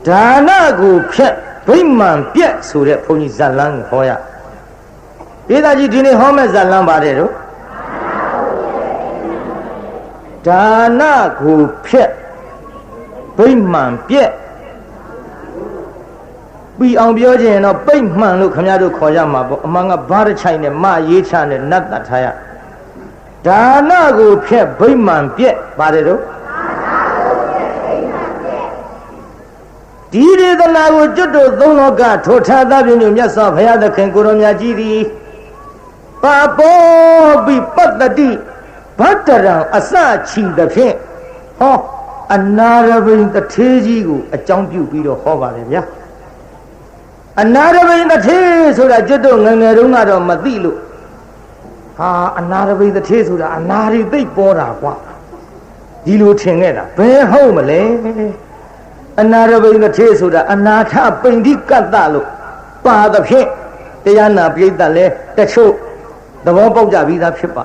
ဒါနကိုဖြတ်ဗိမာန်ပြက်ဆိုတဲ့ဘုန်းကြီးဇတ်လန်းကိုဟောရဒေသကြီးဒီနေ့ဟောမဲ့ဇတ်လန်းပါတယ်တော့ဒါနကိုဖြတ်ဗိမာန်ပြက်ပြီးအောင်ပြောခြင်းတော့ပိတ်မှန်လို့ခင်ဗျားတို့ခေါ်ရမှာပေါ့အမှန်ကဘာတစ်ချိုင်နဲ့မရေးချနဲ့နတ်တတ်ထားရဒါနကိုဖြတ်ဗိမာန်ပြက်ပါတယ်တော့ဒီဒေသနာကိုကျွတ်တို့သုံးလောကထိုထားသဖြင့်မြတ်စွာဘုရားသခင်ကိုရောမြတ်ကြီးသည်ပါပေါ်ပြီးပတ္တိဗတ္တရံအစချီသဖြင့်ဟောအနာရဘိန်တထေးကြီးကိုအကြောင်းပြုပြီးတော့ဟောပါတယ်ဗျာအနာရဘိန်တထေးဆိုတာကျွတ်တို့ငယ်ငယ်တုန်းကတော့မသိလို့ဟာအနာရဘိန်တထေးဆိုတာအနာရီသိပ်ပေါ်တာကွာဒီလိုထင်ခဲ့တာဘယ်ဟုတ်မလဲအနာရဘိန်တထေးဆိုတာအနာထပိန္တိကတ္တလို့ပါသဖြင့်တရားနာပိဋကလည်းတချို့သဘောပေါက်ကြပြီးသားဖြစ်ပါ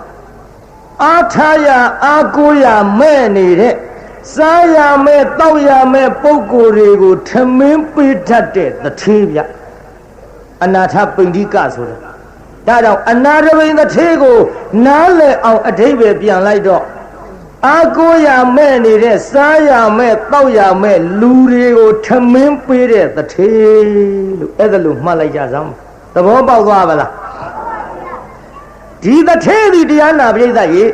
အာထာယအာကိုရမဲ့နေတဲ့စားရမဲ့တောက်ရမဲ့ပုဂ္ဂိုလ်တွေကိုထမင်းပေးတတ်တဲ့တထေးဗျအနာထပိန္တိကဆိုတာဒါကြောင့်အနာရဘိန်တထေးကိုနားလည်အောင်အဓိပ္ပာယ်ပြန်လိုက်တော့အာကိုရမဲ့နေတဲ့စားရမဲ့တောက်ရမဲ့လူတွေကိုထမင်းပေးတဲ့တထေးလို့အဲ့ဒါလို့မှတ်လိုက်ကြစမ်းသဘောပေါက်သွားပါလားဒီတထေးဒီတရားနာပရိသတ်ရေ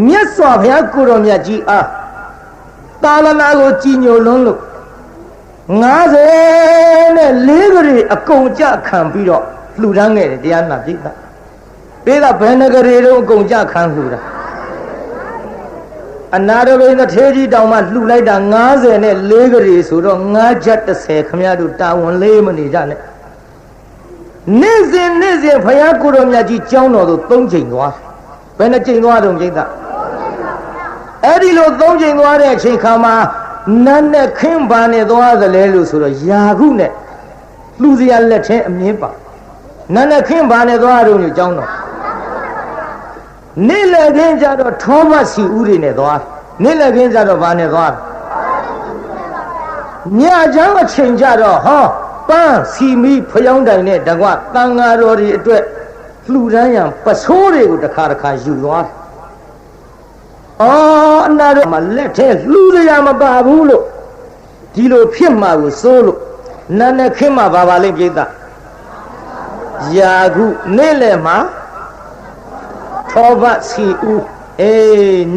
မြတ်စွာဘုရားကိုရောမြတ်ကြီးအားသာလနာကိုကြည်ညိုလွန်းလို့90နဲ့4ကလေးအကုန်ကြခံပြီးတော့လှူဒန်းခဲ့တယ်တရားနာပရိသတ်ပေးတာဘယ်နှကလေးတော့အကုန်ကြခံလှူတာအနာရဘိန်တထေးကြီးတောင်မှလှူလိုက်တာ90နဲ့4ကလေးဆိုတော့9ချက်30ခမရတို့တာဝန်လေးမနေကြနဲ့နေ့စဉ်ဘုရားကိုရောမြတ်ကြီးကျောင်းတော်သို့3ချိန်သွားဘယ်နှချိန်သွားတော့ပြိဿအဲ့ဒီလို3ချိန်သွားတဲ့အချိန်ခါမှာနတ်နဲ့ခင်းပါနဲ့သွားသလဲလို့ဆိုတော့ယာခုနဲ့လှူစရာလက်ထဲအမြင်ပါနတ်နဲ့ခင်းပါနဲ့သွားတော့ညကျောင်းတော်နေ့လည်ခင်းကြတော့ထောမစီဦးတွေနဲ့သွားနေ့လည်ခင်းကြတော့ဘာနဲ့သွားညချမ်းအချိန်ကြတော့ဟောပန်းစီမီဖျောင်းတိုင်နဲ့တကွတန်ဃာတော်တွေအတွက်လှူဒန်းရန်ပစိုးတွေကိုတစ်ခါယူသွားတယ်။အော်အနာတော်မှာလက်ထဲလှူရမပါဘူးလို့ဒီလိုဖြစ်မှာကိုစိုးလို့နာနဲ့ခင်းမှာပါလိမ့်ပြိဿ။ယာခုနေ့လယ်မှာထောဘစီဦး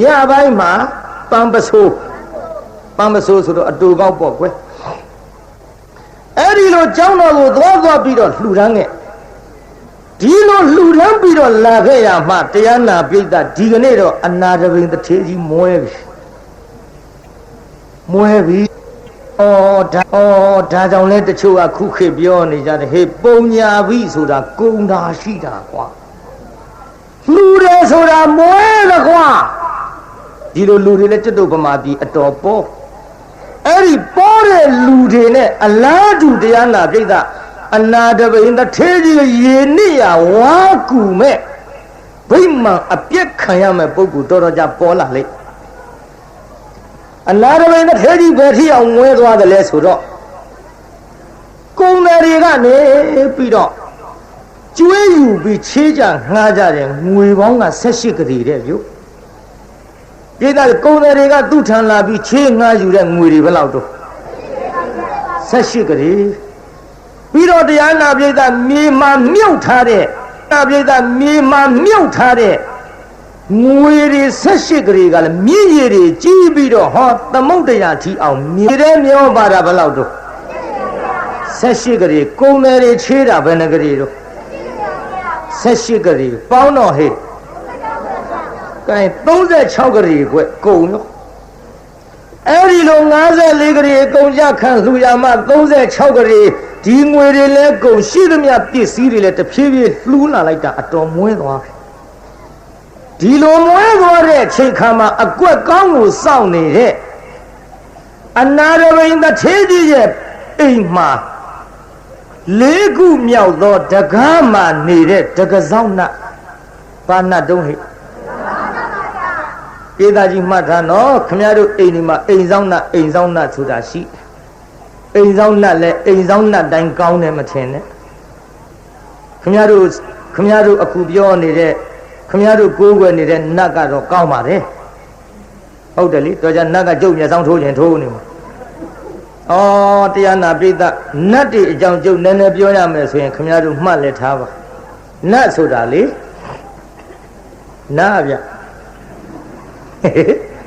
ညပိုင်းမှာပန်းပစိုးဆိုတော့အတူကောက်ပေါ့ကွယ်အဲ့ဒီလိုကျောင်းတော်ကိုသွားပြီးတော့လှူဒန်းခဲ့ဒီလိုလှူဒန်းပြီးတော့လာခဲ့ရမှတရားနာပိဋကဒီကနေ့တော့အနာတပိန်တထေးကြီးမွဲပြီဒါကြောင့်လဲတချို့ကခုခေတ်ပြောနေကြတယ်ဟေးပုံညာပြီဆိုတာကုံတာရှိတာကွာလှူတယ်ဆိုတာမွဲ了ကွာဒီလိုလူတွေလည်းကျွတ်တို့ဗမာပြည်အတော်ပေါ်အဲ့ဒီပေါ်တဲ့လူတွေနဲ့အလားတူတရားနာပြိဿအနာတပိန်တထေးကြီးရေနစ်ရဝါကူမဲ့ဗိမာန်အပြက်ခံရမဲ့ပုဂ္ဂိုလ်တော်တော်ကြပေါ်လာလေအနာတပိန်တထေးကြီးဘယ်ထိအောင်ငွဲသွားတယ်လဲဆိုတော့ကုံတယ်တွေကနေပြီးတော့ကျွေးယူပြီးချေးကြငှားကြတယ်ငွေပေါင်းက18ကတိတဲ့ပြုပြိဿကုံတယ်တွေကသူ့ထံလာပြီးချေးငှားယူတဲ့ငွေတွေဘယ်လောက်တော့18ကတိပြီးတော့တရားနာပြိဿမြေမှာမြုပ်ထားတဲ့ပြိဿမြေမှာမြုပ်ထားတဲ့ငွေတွေ18ကတိကလည်းမြင့်ရည်တွေကြီးပြီးတော့ဟောသမုဒ္ဒရာထီအောင်မြေထဲမျောပါတာဘယ်လောက်တော့18ကတိကုံတယ်တွေချေးတာဘယ်နှကတိတော့18ကတိပေါင်းတော့ဟဲ့ကဲ36ကတိကွကုံရောအဲ့ဒီလို54ကတိအကုန်ကြခံလှူရမှ36ကတိဒီငွေတွေလဲကုန်ရှိသမျှပစ္စည်းတွေလဲတဖြည်းဖြည်းလှူလာလိုက်တာအတော်မွဲသွားဒီလိုမွဲသွားတဲ့အချိန်ခါမှာအကွက်ကောင်းကိုစောင့်နေတဲ့အနာရဘိန်တထေးကြီးရဲ့အိမ်မှာ4ခုမြောက်သောတကားမှနေတဲ့တကစောင်းနတ်ဘာနတ်တုံးဟဲ့ဒေသကြီးမှတ်ထားနော်ခမရတို့အိမ်ဒီမှာအိမ်ဆောင်နတ်ဆိုတာရှိ အိမ်ဆောင်နတ်လဲအိမ်ဆောင်နတ်တိုင်းကောင်းတယ်မထင်နဲ့ခမရတို့အခုပြောနေတဲ့ခမရတို့ကိုးကွယ်နေတဲ့နတ်ကတော့ကောင်းပါတယ်ဟုတ်တယ်လေတော်ကြနတ်ကကြုတ်မျက်စောင်းထိုးခြင်းထိုးနေမှာဩတရားနာပိဋကနတ်တွေအကြောင်းကြုတ်နည်းနည်းပြောရမယ်ဆိုရင်ခမရတို့မှတ်လက်ထားပါနတ်ဆိုတာလေနာဗျ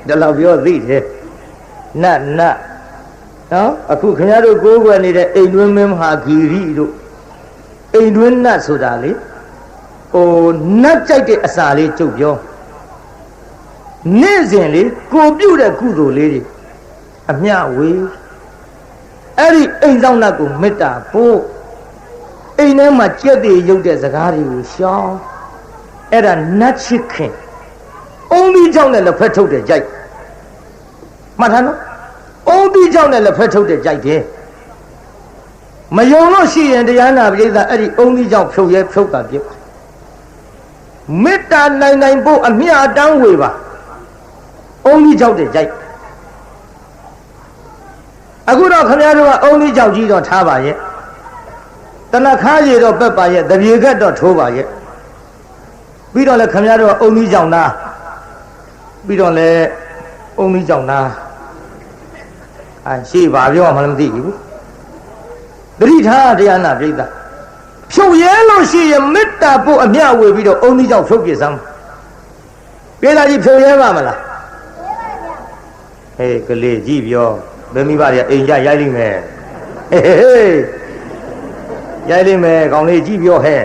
ဒါလောက်ပြောသိတယ်နတ်နော်အခုခင်ဗျားတို့ကိုးကွယ်နေတဲ့အိမ်တွင်းမင်းမဟာဂီရိတို့အိမ်တွင်းနတ်ဆိုတာလေဟိုနတ်ကြိုက်တဲ့အစာလေးကျုပ်ပြောနေ့စဉ်လေကိုပြုတ်တဲ့ကုသိုလ်လေးတွေအမျှဝေအဲ့ဒီအိမ်ဆောင်နတ်ကိုမေတ္တာပို့အိမ်ထဲမှာကြက်တွေရုပ်တဲ့စကားတွေကိုရှောင်အဲ့ဒါနတ်ချစ်ခင်အုံးပြီးကြောင့်လည်းလက်ဖက်ထုတ်တယ်ကြိုက်မှတ်ထားနော်အုံးပြီးကြောင့်လည်းလက်ဖက်ထုတ်တယ်ကြိုက်တယ်မယုံလို့ရှိရင်တရားနာပိဋကအဲ့ဒီအုံးပြီးကြောင့်ဖြုတ်ရဲဖြုတ်တာပြစ်မေတ္တာနိုင်ဖို့အမျှအတန်းဝေပါအုံးပြီးကြောင့်တယ်ကြိုက်အခုတော့ခင်ဗျားတို့ကအုံးပြီးကြောင့်ကြီးတော့ထားပါရဲ့တဏခါးရည်တော့ပက်ပါရဲ့တပြေခက်တော့ထိုးပါရဲ့ပြီးတော့လည်းခင်ဗျားတို့ကအုံးပြီးကြောင့်သားပြီးတော့လည်းအုံးကြီးကြောင့်သားရှေ့ပါပြောမှလည်းမသိဘူးတတိထားတရားနာပိဋကဖြုတ်ရဲလို့ရှိရင်မေတ္တာပို့အမျှဝေပြီးတော့အုံးကြီးကြောင့်ဖြုတ်ပြစမ်းပြေလာကြီးဖြုတ်ရဲပါမလားဟေးကလေးကြည့်ပြောဘယ်မိဘတွေအိမ်ကြရိုက်လိမ့်မယ်ဟေးရိုက်လိမ့်မယ်ကောင်လေးကြည့်ပြောဟဲ့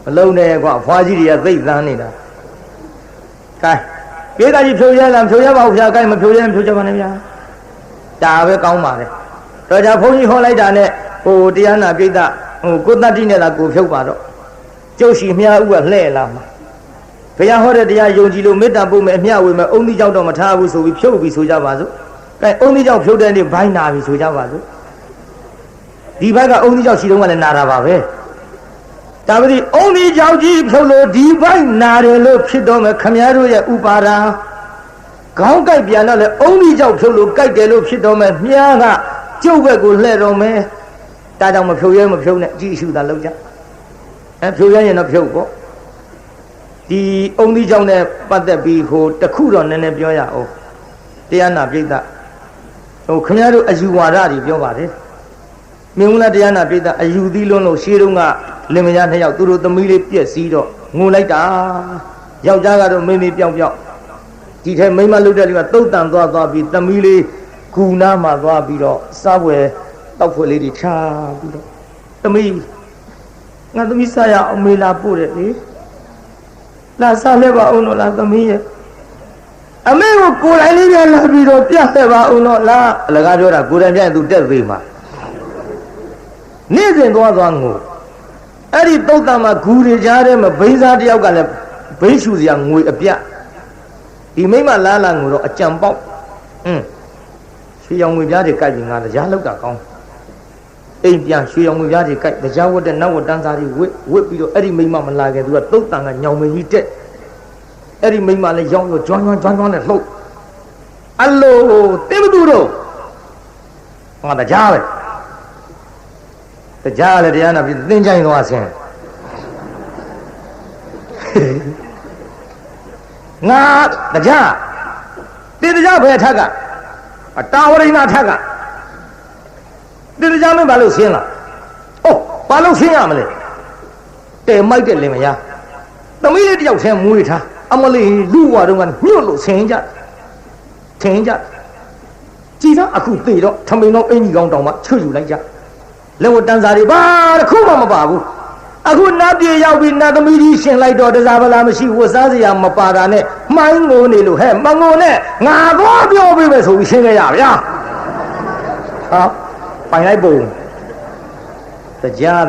မလုံးနဲ့ကွာဖွားကြီးတွေကသိသန်းနေတာကဲပြေးတာကြီးဖြိုးရလားဖြိုးရပါဦးဗျာကဲမဖြိုးရဖြိုးကြပါနဲ့ဗျာဒါပဲကောင်းပါလေတော့じゃဘုန်းကြီးဟောလိုက်တာနဲ့ဟိုတရားနာပိဋကဟိုကိုတတ္တိနဲ့သာကိုဖြုတ်ပါတော့ကျုပ်ရှိမြားဥကလှဲ့လာမှာဘုရားဟောတဲ့တရားယုံကြည်လို့မေတ္တာပို့မယ်အမျှဝေမယ်အုံးသီးကြောင့်တော့မထားဘူးဆိုပြီးဖြုတ်ပြီးဆိုကြပါစို့ကဲအုံးသီးကြောင့်ဖြုတ်တဲ့နေ့ဘိုင်းနာပြီဆိုကြပါစို့ဒီဘက်ကအုံးသီးကြောင့်ရှိတော့ကလည်းနာတာပါပဲဒါပေမဲ့အုံးဒီကြောင့်ကြီးဖြုတ်လို့ဒီဘိုက်နာတယ်လို့ဖြစ်တော့မယ်ခမည်းတော်ရဲ့ဥပါဒာခေါင်းကိုက်ပြန်တော့လေအုံးဒီကြောင့်ဖြုတ်လို့ကိုက်တယ်လို့ဖြစ်တော့မယ်မြားကကျုပ်ဘက်ကိုလှဲ့တော့မယ်ဒါကြောင့်မဖြုတ်ရဲမဖြုတ်နဲ့ကြည့်ရှုတာလောက်ကြဖြုတ်ရရင်တော့ဖြုတ်ပေါ့ဒီအုံးဒီကြောင့်နဲ့ပတ်သက်ပြီးဟိုတခုတော့နည်းနည်းပြောရအောင်တရားနာပိဋကဟိုခမည်းတော်အယူဝါဒတွေပြောပါတယ်မြင်ဦးလားတရားနာပိဋကအယူသီးလုံးလို့ရှေးတုန်းကလင်မယားနှစ်ယောက်သူတို့သမီးလေးပြက်စီးတော့ငိုလိုက်တာယောက်ျားကတော့မိမိပြောင်းဒီထဲမိမလုတ်တဲ့လူကတုတ်တန်သွားပြီးသမီးလေးကူနာမှာသွားပြီးတော့စားပွဲတောက်ဖွယ်လေးတွေချပြီးတော့သမီးငါသမီးစားရအောင်မေလာပို့တယ်လေလာစားလဲပါအောင်တော့လားသမီးရဲ့အမေကိုကိုယ်တိုင်လေးပြန်လာပြီးတော့ပြတ်ခဲ့ပါအောင်တော့လားအလကားပြောတာကိုယ်တိုင်ပြန်သူတက်သေးမှာနေ့စဉ်သွားငိုအဲ့ဒီတုတ်တံမှာဂူတွေကြားထဲမှာဘိန်းစားတယောက်ကလည်းဘိန်းရှူစရာငွေအပြတ်ဒီမိမလားလာငိုတော့အကြံပေါက်ရွှေရောင်ငွေပြားတွေကြိုက်ပြီးငါတရားလောက်တာကောင်းအိမ်ပြန်ရွှေရောင်ငွေပြားတွေကြိုက်တရားဝတ်တဲ့နောက်ဝတ်တန်းစားတွေဝတ်ပြီးတော့အဲ့ဒီမိမမလာခင်သူကတုတ်တံကညောင်မကြီးတက်အဲ့ဒီမိမလည်းရောင်းရောကျွမ်းနဲ့လှုပ်အလိုတင်းမတူတော့ငါတရားပဲတရားလည်းတရားနာပြီးသင်ချိုင်းသွားဆင်းငါတရားတင်းတရားဘယ်ထက်ကအတာဝရိဏထက်ကတင်းတရားမင်းဘာလို့ဆင်းလာဘာလို့ဆင်းရမလဲတဲမိုက်တဲ့လင်မယားသမီးလေးတယောက်ဆင်းမွေးထားအမလေးလူဝါတော့ကညှို့လို့ဆင်းကြကြည်သားအခုသေတော့ထမိန်တော့အင်ကြီးကောင်းတောင်မှချွတ်ယူလိုက်ကြလက်ဝတန်းစားတွေဘာတစ်ခုမှမပါဘူးအခုနတ်ပြေရောက်ပြီးနတ်သမီးကြီးရှင်လိုက်တော့တစားပလာမရှိဝတ်စားစရာမပါတာနဲ့မှိုင်းငိုနေလို့ဟဲ့မငိုနဲ့ငါတော့ပြောပေးမယ်ဆိုပြီးရှင်းခဲ့ရဗျာဟာပိုင်လိုက်ပုံတရား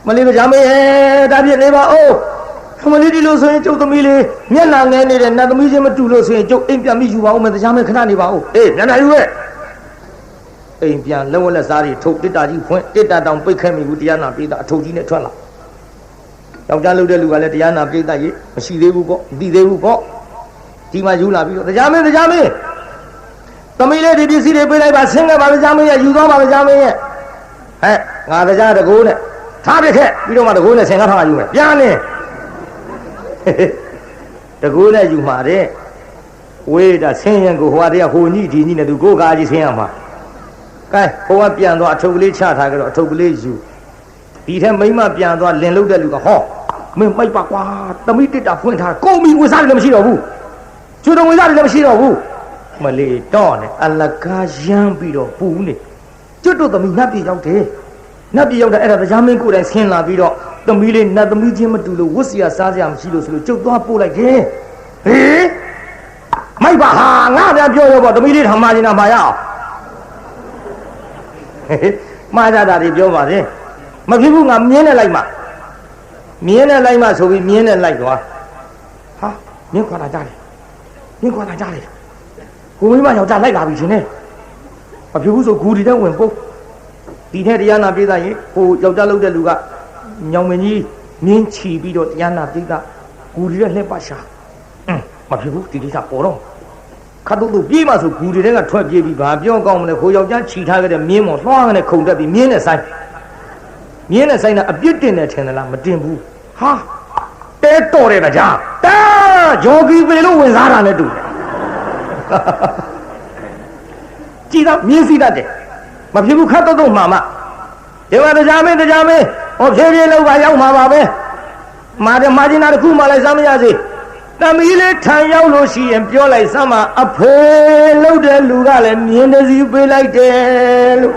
မလေးတရားမေးဒါပြည့်နေပါဦးမလေးဒီလိုဆိုရင်ကျုပ်သမီးလေးမျက်နှာငယ်နေတဲ့နတ်သမီးချင်းမတူလို့ဆိုရင်ကျုပ်အိမ်ပြန်ပြီးယူပါဦးမယ်တရားမဲခဏနေပါဦးအေးမျက်နှာယူရဲ့အိမ်ပြန်လက်ဝက်လက်စားတွေထုတ်တစ်တာကြီးဖွင့်တစ်တာတောင်ပိတ်ခဲ့မိဘူးတရားနာပိဋကအထုပ်ကြီးနဲ့ထွက်လာယောက်ျားလုပ်တဲ့လူကလည်းတရားနာပိဋကကြီးမရှိသေးဘူးပေါ့မသိသေးဘူးပေါ့ ဒီမှာယူလာပြီးတော့တရားမင်းသမီးလေးဒီပစ္စည်းတွေပေးလိုက်ပါဆင်းခဲ့ပါတရားမင်းရဲ့ယူသွားပါတရားမင်းရဲ့ဟဲ့ငါတရားတကိုးနဲ့ထားပြခဲ့ပြီးတော့မှတကိုးနဲ့ဆင်ကားထားယူမယ်ပြန်နေတကိုးနဲ့ယူမှာတဲ့ဝေးတာဆင်းရင်ကိုဟိုဟာတရားဟိုညိဒီညိနဲ့သူကိုကားကြီးဆင်းရမှာကဲဟိုကပြန်သွားအထုပ်ကလေးချထားကြတော့အထုပ်ကလေးယူဒီထဲမိမပြန်သွားလင်လုတ်တဲ့လူကဟောမင်းမိုက်ပါကွာသမီးတစ်တာဖွင့်ထားကုန်ပြီဝေစားလည်းမရှိတော့ဘူးကျွတ်တော်ဝေစားလည်းမရှိတော့ဘူးမလေးတော့နဲ့အလကားရမ်းပြီးတော့ပူနေကျွတ်တို့သမီးနတ်ပြည်ရောက်တယ်နတ်ပြည်ရောက်တဲ့အဲ့ဒါတရားမင်းကိုယ်တိုင်ဆင်းလာပြီးတော့သမီးလေးနတ်သမီးချင်းမတူလို့ဝတ်စရာစားစရာမရှိလို့ဆိုလို့ကျုပ်သွားပို့လိုက်တယ်ဟေးမိုက်ပါဟာငါပြန်ပြောရောပေါ့သမီးလေးထမချင်းနာမှာရအောင်မှားကြတာတွေပြောပါစေမဖြစ်ဘူးငါမြင်းနဲ့လိုက်မှဆိုပြီးမြင်းနဲ့လိုက်သွားဟာမြင်းခွာလာကြတယ်ကိုမိမယောက်ျားလိုက်လာပြီရှင်နဲ့မဖြစ်ဘူးဆိုဂူဒီတဲ့ဝင်ပုတ်ဒီထဲတရားနာပြေးသားရင်ဟိုယောက်ျားလုပ်တဲ့လူကညောင်မင်းကြီးမြင်းချီပြီးတော့တရားနာပြေးသားဂူဒီတဲ့လှက်ပါရှာမဖြစ်ဘူးဒီကိစ္စပေါ်တော့ခတ်တော့ပြေးမှဆိုဂူဒီတဲ့ကထွက်ပြေးပြီးဘာပြောကောင်းမလဲဟိုယောက်ျားချီထားခဲ့တဲ့မြင်းမော်လွှားကနေခုန်တက်ပြီးမြင်းနဲ့ဆိုင်တာအပြစ်တင်တယ်ထင်တယ်လားမတင်ဘူးဟာတဲတော်တယ်ကြာတာဂျော်ဂီပေလို့ဝင်စားတာနဲ့တူတယ်ကြည်တော့မြင်းစီတတ်တယ်မဖြစ်ဘူးခတ်တော့မှဒီမှာတရားမင်းဟောဖြည်းဖြည်းလောက်ပါရောက်မှာပါပဲမာဂျင်နာတစ်ခုမှလိုက်စားမရစေသမီးလေးထံရောက်လို့ရှိရင်ပြောလိုက်စမ်းမအဖေလို့တဲ့လူကလည်းမြင်းတစ်စီးပေးလိုက်တယ်လို့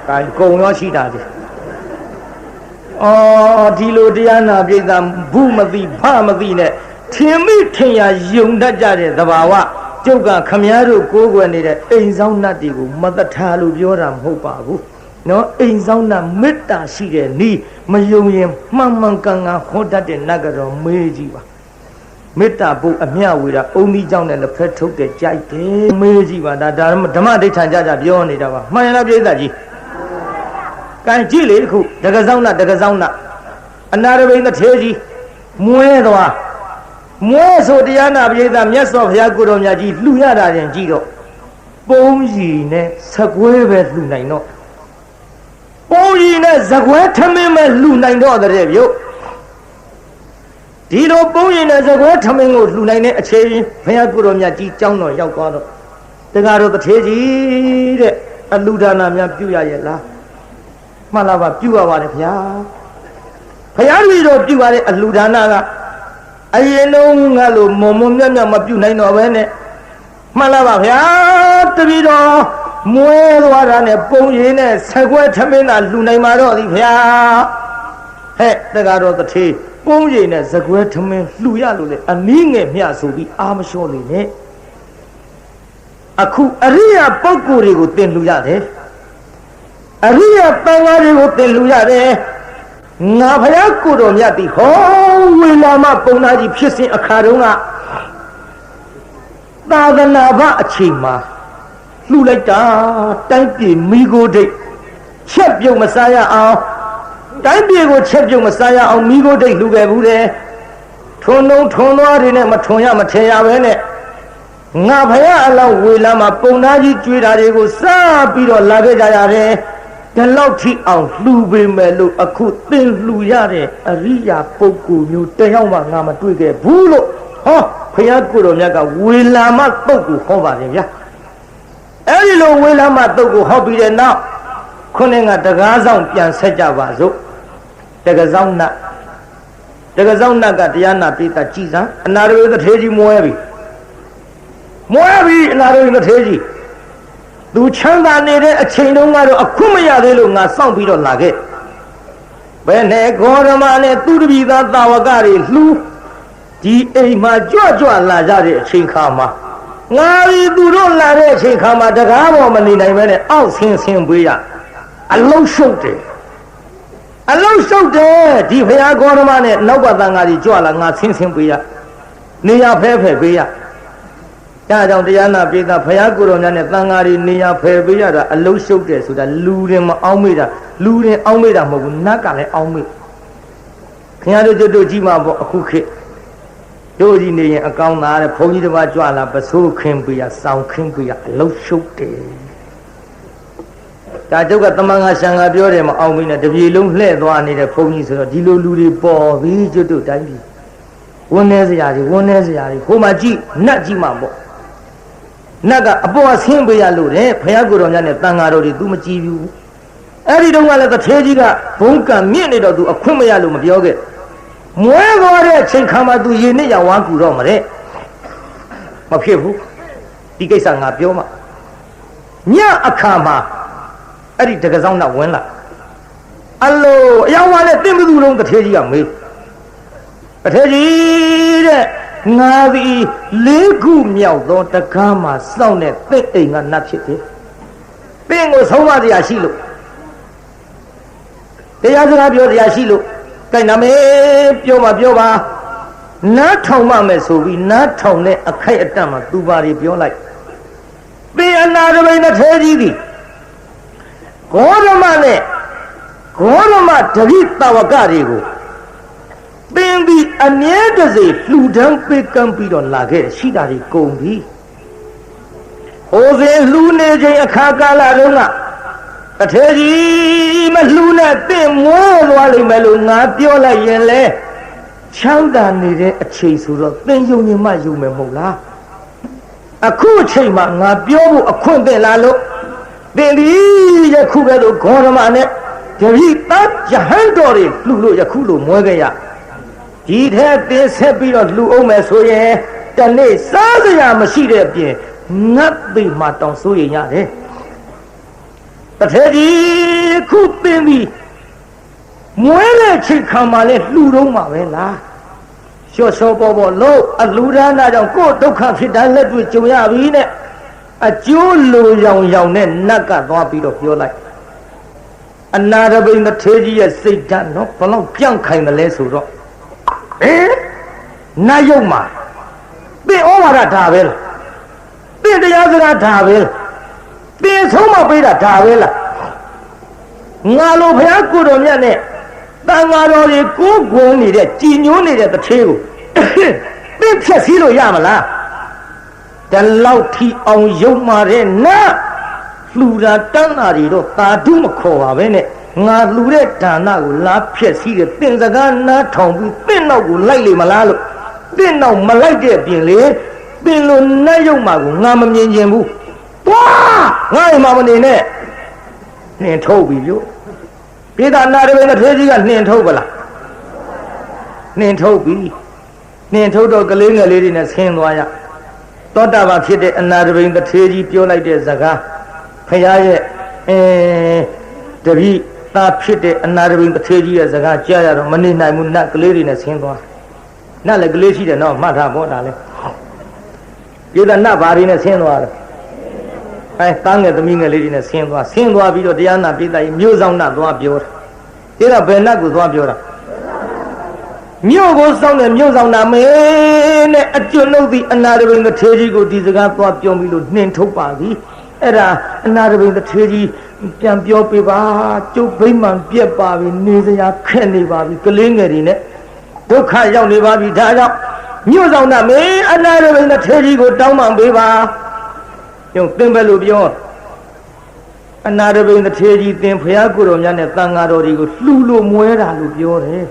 ဒါကုံရောရှိတာဒီဒီလိုတရားနာပြိဿဘူးမသိဖမသိနဲ့ထင်မိထင်ရယုံတတ်ကြတဲ့သဘာဝကျုပ်ကခမည်းတော်ကိုးကွယ်နေတဲ့အိမ်ဆောင်နတ်တွေကိုမတထားလို့ပြောတာမဟုတ်ပါဘူးနော်အိမ်ဆောင်နတ်မေတ္တာရှိတဲ့နီးမယုံရင်မှန်ကန်ဟောတတ်တဲ့နတ်ကတော့မေးကြည့်ပါမေတ္တာပုတ်အမျှဝေတာအုံဒီကြောင့်လည်းလက်ဖက်ထုတ်တဲ့ကြိုက်တယ်မေးကြည့်ပါဒါဓမ္မဒိဋ္ဌံကြပြောနေတာပါမှန်ရလားပြိဿကြီးကံကြည့်လေတခုတကဆောင်နအနာရဘိန်းတစ်သေးကြီးမွဲသွားမွဲဆိုတရားနာပြိဿမြတ်စွာဘုရားကိုတော်မြတ်ကြီးလှူရတာရင်ကြည့်တော့ပုံးရီနဲ့စကွဲပဲလှူနိုင်တော့ပုံးရီနဲ့စကွဲထမင်းပဲလှူနိုင်တော့တဲ့ပြုတ်ဒီလိုပုံးရီနဲ့စကွဲထမင်းကိုလှူနိုင်တဲ့အချိန်ဘုရားကိုတော်မြတ်ကြီးကြောင်းတော်ရောက်သွားတော့တကားတော့တစ်သေးကြီးတဲ့အလူဒါနာများပြုရရဲ့လားမှန်လားပါပြုရပါတယ်ဗျာဘုရားကြီးတော့ပြုရတဲ့အလူဒါနာကအရင်လုံးငါလို့မုံမြတ်မပြုနိုင်တော့ပဲနဲ့မှန်လားပါဗျာတပည့်တော်မွဲသွားတာနဲ့ပုံရည်နဲ့ဆက်ကွဲထမင်းသာလှူနိုင်မှာတော့သည်ဗျာဟဲ့တကားတော့တစ်သေးပုံရည်နဲ့စကွဲထမင်းလှူရလို့လေအနည်းငယ်မျှဆိုပြီးအာမလျှော့နေနဲ့အခုအရိယာပုဂ္ဂိုလ်တွေကိုသင်လှူရတယ်အရိယာပန်ကားတွေကိုသင်လှူရတယ်ငါဘုရားကိုတော်မြတ်သည်ဟောဝေလာမပုံနာကြီးဖြစ်စဉ်အခါတုန်းကသာသနာ့ဘအချိန်မှာလှူလိုက်တာတိုင်းပြည်မိโกဒိတ်ချက်ပြုတ်မစားရအောင်တိုင်းပြည်ကိုချက်ပြုတ်မစားရအောင်မိโกဒိတ်လှူခဲ့ဘူးတယ်ထွန်းသွားတွေနဲ့မထွန်ရမထဲရပဲနဲ့ငါဘုရားအလောင်းဝေလာမပုံနာကြီးကြွေးတာတွေကိုစားပြီးတော့လာခဲ့ကြရတယ်ဒီလောက်ထိအောင်လှူပေမဲ့လို့အခုသင်လှူရတဲ့အရိယာပုဂ္ဂိုလ်မျိုးတယောက်မှငါမတွေ့ခဲ့ဘူးလို့ဟောဘုရားကိုယ်တော်မြတ်ကဝေလာမတုတ်ကိုဟောပါတယ်ဗျာအဲ့ဒီလိုဝေလာမတုတ်ကိုဟောပြီးတဲ့နောက်ခုနကတကားဆောင်ပြန်ဆက်ကြပါစို့တကားဆောင်နတ်ကတရားနာပိဋကကြည်စံအနာရဝေသထေကြီးမွဲပြီအနာရဝေသထေကြီးသူချမ်းသာနေတဲ့အချိန်တုန်းကတော့အခုမရသေးလို့ငါစောင့်ပြီးတော့လာခဲ့ဘယ်နဲ့ဂေါရမနဲ့သူတပည့်သားတာဝကတွေလှူဒီအိမ်မှာကြွလာကြတဲ့အချိန်ခါမှာငါပြီးသူတို့လာတဲ့အချိန်ခါမှာတကားပေါ်မနေနိုင်ပဲနဲ့အောက်ဆင်းပေးရအလုံးရှုပ်တယ်ဒီဘုရားဂေါရမနဲ့နောက်ကတန်ဃာကြီးကြွလာငါဆင်းပေးရနေရဖဲပေးရဒါကြောင့်တရားနာပိဋကဘုရားကိုယ်တော်များနဲ့သံဃာတွေနေရာဖယ်ပေးရတာအလုံးရှုပ်တယ်ဆိုတာလူတွေမအောင်းမေ့တာမဟုတ်ဘူးနတ်ကလည်းအောင်းမေ့ခင်ဗျားတို့ကျွတ်တို့ကြီးမှာပေါ့အခုခေတ် တို့ကြီးနေရင်အကောင်းသားတဲ့ဘုန်းကြီးတစ်ပါးကြွလာပစိုးခင်းပြရစောင်းခင်းပြရအလုံးရှုပ်တယ်ဒါကျုပ်ကတမန်ငါရှံကပြောတယ်မအောင်မင်းနဲ့တပြေလုံးလှဲ့သွားနေတဲ့ဘုန်းကြီးဆိုတော့ဒီလိုလူတွေပေါ်ပြီးကျွတ်တို့တိုင်းပြည်ဝန်းနေစရာတွေဟိုမှာကြည့်နတ်ကြီးမှာပေါ့နတ်ကအပေါ်ဆင်းပေးရလို့တဲ့ဘုရားကိုယ်တော်များနဲ့တန်ဃာတော်တွေ तू မကြည့်ဘူးအဲ့ဒီတုန်းကလည်းတထေးကြီးကဘုံကံမြင့်နေတော့ तू အခွင့်မရလို့မပြောခဲ့မွဲသွားတဲ့အချိန်ခါမှာ तू ရေနစ်ရဝါကူတော့မတဲ့မဖြစ်ဘူးဒီကိစ္စငါပြောမှာညအခါမှာအဲ့ဒီတကစောင်းကဝင်လာအလိုအယောင်ဝါနဲ့တင်းမသူလုံးတထေးကြီးကမေးတထေးကြီးတဲ့ငါသည်လေးခုမြောက်သောတကားမှာစောင့်တဲ့သစ်အိမ်ကနတ်ဖြစ်တယ်ပင်ကိုဆုံးမတရားရှိလို့တရားစကားပြောတရားရှိလို့ကြိုက်နာမေးပြောပါနားထောင်မှမယ်ဆိုပြီးနားထောင်တဲ့အခိုက်အတန့်မှာသူပါတွေပြောလိုက်ပင်အနာတပိန်တထေးကြီးသည်ဂေါရမနဲ့ဂေါရမတတိတဝကတွေကိုပင်ဒီအမြဲတစေလှူဒန်းပေးကမ်းပြီးတော့လာခဲ့တယ်ရှိတာတွေကုန်ပြီဟိုစဉ်လှူနေချိန်အခါကာလတုန်းကတထေးကြီးမလှူနဲ့တင့်မွေးသွားလိမ့်မယ်လို့ငါပြောလိုက်ရင်လေချမ်းသာနေတဲ့အချိန်ဆိုတော့သင်ယုံရင်မှယုံမယ်မဟုတ်လားအခုအချိန်မှာငါပြောဖို့အခွင့်တင်လာလို့သင်ဒီယခုပဲလို့ဂေါရမနဲ့တတိတယဟန်တော်တွေလှူလို့ယခုလိုမွဲခဲ့ရဒီထဲတင်ဆက်ပြီးတော့လှူအောင်မယ်ဆိုရင်တနေ့စားစရာမရှိတဲ့အပြင်ငတ်သိမှတောင်စိုးရင်ရတယ်တထေးကြီးခုပင်ပြီးမွဲတဲ့ချိန်ခါမှလည်းလှူတော့မှာပဲလားလျှော့လျှော့ပေါ်လို့အလူဒါနာကြောင့်ကိုယ်ဒုက္ခဖြစ်တိုင်းလက်တွေ့ကြုံရပြီနဲ့အကျိုးလိုရောင်နဲ့နတ်ကသွားပြီးတော့ပြောလိုက်အနာရဘိန်တထေးကြီးရဲ့စိတ်ဓာတ်နော်ဘလောက်ကြန့်ခိုင်တယ်လဲဆိုတော့နတ်ရုပ်မှာပင်ဩဝါဒဒါပဲလားပင်တရားစကားဒါပဲလားပင်ဆုံးမပေးတာဒါပဲလားငါလိုဘုရားကိုယ်တော်မြတ်နဲ့တန်ဃာတော်တွေကိုယ်ကွန်းနေတဲ့ကြည်ညိုနေတဲ့တထေးကိုပင်ဖြတ်စည်းလို့ရမလားတလောက်ထီအောင်ရုပ်မာတဲ့နတ်လှူတာတန်းတာတွေတော့သာဓုမခေါ်ပါပဲနဲ့ငါလှူတဲ့ဒါနကိုလာဖြက်စီးတဲ့ပင်စကားနားထောင်ပြီးပင်နောက်ကိုလိုက်လေမလားလို့ပင်နောက်မလိုက်တဲ့ပြင်လေပင်လိုနတ်ရုပ်မာကိုငါမမြင်ချင်ဘူးတွားငါ့အိမ်မှာမနေနဲ့နှင်ထုတ်ပြီလို့ဒေသနာရဘိန်တစ်ထေးကြီးကနှင်ထုတ်ပါလားနှင်ထုတ်ပြီနှင်ထုတ်တော့ကလေးငယ်လေးတွေနဲ့ဆင်းသွားရသောတာပန်ဖြစ်တဲ့အနာရဘိန်တစ်ထေးကြီးပြောလိုက်တဲ့စကားဖရာရဲ့တပည့်သားဖြစ်တဲ့အနာရဘိန်တစ်ထေးကြီးရဲ့စကားကြားရတော့မနေနိုင်ဘူးနတ်ကလေးတွေနဲ့ဆင်းသွားနတ်လည်းကလေးရှိတယ်နော်မှတ်ထားဖို့ဒါလဲဒေသနတ်ဘာတွေနဲ့ဆင်းသွားတယ်တန်းငယ်သမီးငယ်လေးတွေနဲ့ဆင်းသွားပြီးတော့တရားနာပိဋကကြီးမြို့ဆောင်နာသွားပြောတာဒါကဘယ်နတ်ကိုသွားပြောတာမြို့ကိုစောင့်တဲ့မြို့ဆောင်နာမင်းနဲ့အကျွတ်နှုတ်သည်အနာရဘိန်တစ်ထေးကြီးကိုဒီစကားသွားပြောပြီးလို့နှင်ထုတ်ပါသည်အဲ့ဒါအနာရဘိန်တစ်ထေးကြီးပြန်ပြောပေးပါကျုပ်ဗိမာန်ပြက်ပါပြီနေစရာခက်နေပါပြီကလေးငယ်တွေနဲ့ဒုက္ခရောက်နေပါပြီဒါကြောင့်မြို့ဆောင်နာမင်းအနာရဘိန်တစ်ထေးကြီးကိုတောင်းပန်ပေးပါညသင်ပဲလို့ပြောအနာရဘိန်တစ်ထေးကြီးသင်ဖျားကိုယ်တော်များနဲ့တန်ဃာတော်တွေကိုလှူလို့မွဲတာလို့ပြောတယ်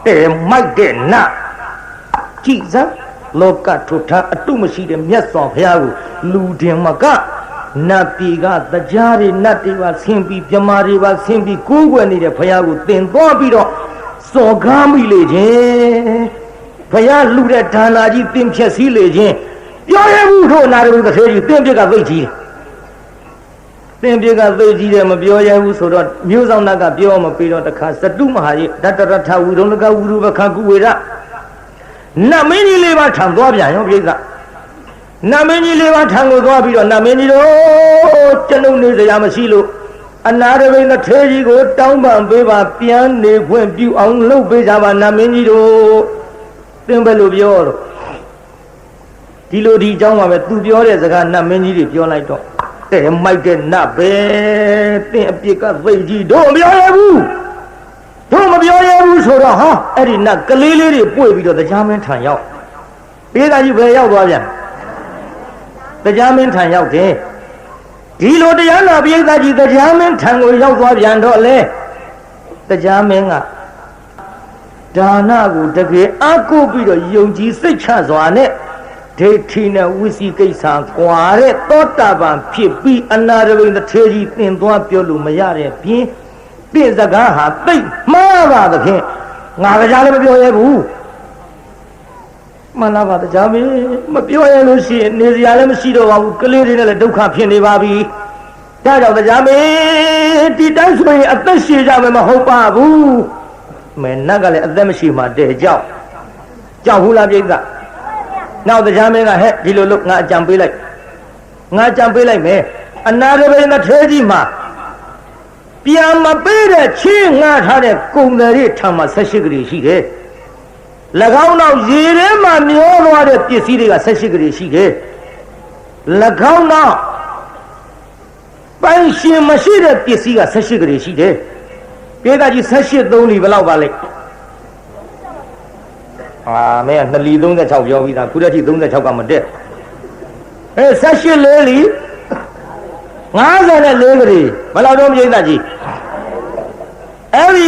တဲ့မိုက်တဲ့နတ်ကြည်စမ်းလောကထုထားအတုမရှိတဲ့မြတ်စွာဘုရားကိုလူတင်မကနတ်ပြည်ကတရားတွေနတ်တွေပါဆင်းပြီးမြမာတွေပါဆင်းပြီးကိုးကွယ်နေတဲ့ဘုရားကိုသင်သွားပြီးတော့စော်ကားမိလေခြင်းဘုရားလှူတဲ့ဒါနာကြီးသင်ဖြည့်စည်းလေခြင်းပြောရဘူးတို့နာရဘိန်တစ်ထေးကြီးသင်ပြက်ကသိကြီးသင်ပြက်ကသိကြီးတယ်မပြောရဘူးဆိုတော့မြို့ဆောင်နတ်ကပြောမပြီးတော့တခါစတုမဟာကြီးတတရထဝုဒုံလကဝုရုပခကုဝေရနတ်မင်းကြီးလေးပါထံသွားပြန်ရောပြိဿနတ်မင်းကြီးလေးပါထံကိုသွားပြီးတော့နတ်မင်းကြီးတို့ကျွန်ုပ်နေစရာမရှိလို့အနာရဘိန်တစ်ထေးကြီးကိုတောင်းပန်ပေးပါပြန်နေခွင့်ပြုအောင်လုပ်ပေးကြပါနတ်မင်းကြီးတို့သင်ပဲလို့ပြောတော့ဒီလိုဒီအကြောင်းပါပဲသူပြောတဲ့စကားနတ်မင်းကြီးတွေပြောလိုက်တော့တဲ့မိုက်တဲ့နတ်ပဲသင်အပြစ်ကသိကြီးတို့မပြောရဘူး တို့မပြောရဘူးဆိုတော့ဟာအဲ့ဒီနတ်ကလေးလေးတွေပွေပြီးတော့တရားမင်းထံရောက်ပြေးသားကြီးဘယ်ရောက်သွားပြန်တရားမင်းထံရောက်တယ်ဒီလိုတရားနာပြေးသားကြီးတရားမင်းထံကိုရောက်သွားပြန်တော့လေတရားမင်းကဒါနကိုတကယ်အားကိုးပြီးတော့ယုံကြည်စိတ်ချစွာနဲ့ဒိဋ္ဌိနဲ့ဝိစီကိစ္စကွာတဲ့သောတာပန်ဖြစ်ပြီးအနာရဝိတ္ထေကြီးသင်သွားပြောလို့မရတဲ့ဖြင့်ပြည့်စကားဟာသိမှားပါသဖြင့်ငါကြားလည်းမပြောရဘူးမှန်လားပါတရားမင်းမပြောရလို့ရှိရင်နေစရာလည်းမရှိတော့ပါဘူးကလေးတွေနဲ့လည်းဒုက္ခဖြစ်နေပါပြီဒါကြောင့်တရားမင်းဒီတိုင်းဆိုရင်အသက်ရှည်ကြမယ်မဟုတ်ပါဘူးမဲနတ်ကလည်းအသက်မရှိမှတဲ့ကြောက်ဘူးလားပြိဿနောက်တရားမင်းကဟဲ့ဒီလိုလို့ငါအကြံပေးလိုက်မယ်အနာရဘိနထေကြီးမှာပြန်မပေးတဲ့ချင်းငါထားတဲ့ကုံတွေထံမှာ18ကလေးရှိတယ်၎င်းနောက်ရေထဲမှာမျောသွားတဲ့ပစ္စည်းတွေက18ကလေးရှိတယ်၎င်းနောက်ပိုင်ရှင်မရှိတဲ့ပစ္စည်းက18ကလေးရှိတယ်ပြေကကြီး18 3လီဘယ်လောက်ပါလဲမင်းက2လီ36ပြောပြီးသားခုတည်းထိ36ကမတက်18 4လီ54ကလေးဘယ်လောက်တော့ပြိဿကြီးအဲ့ဒီ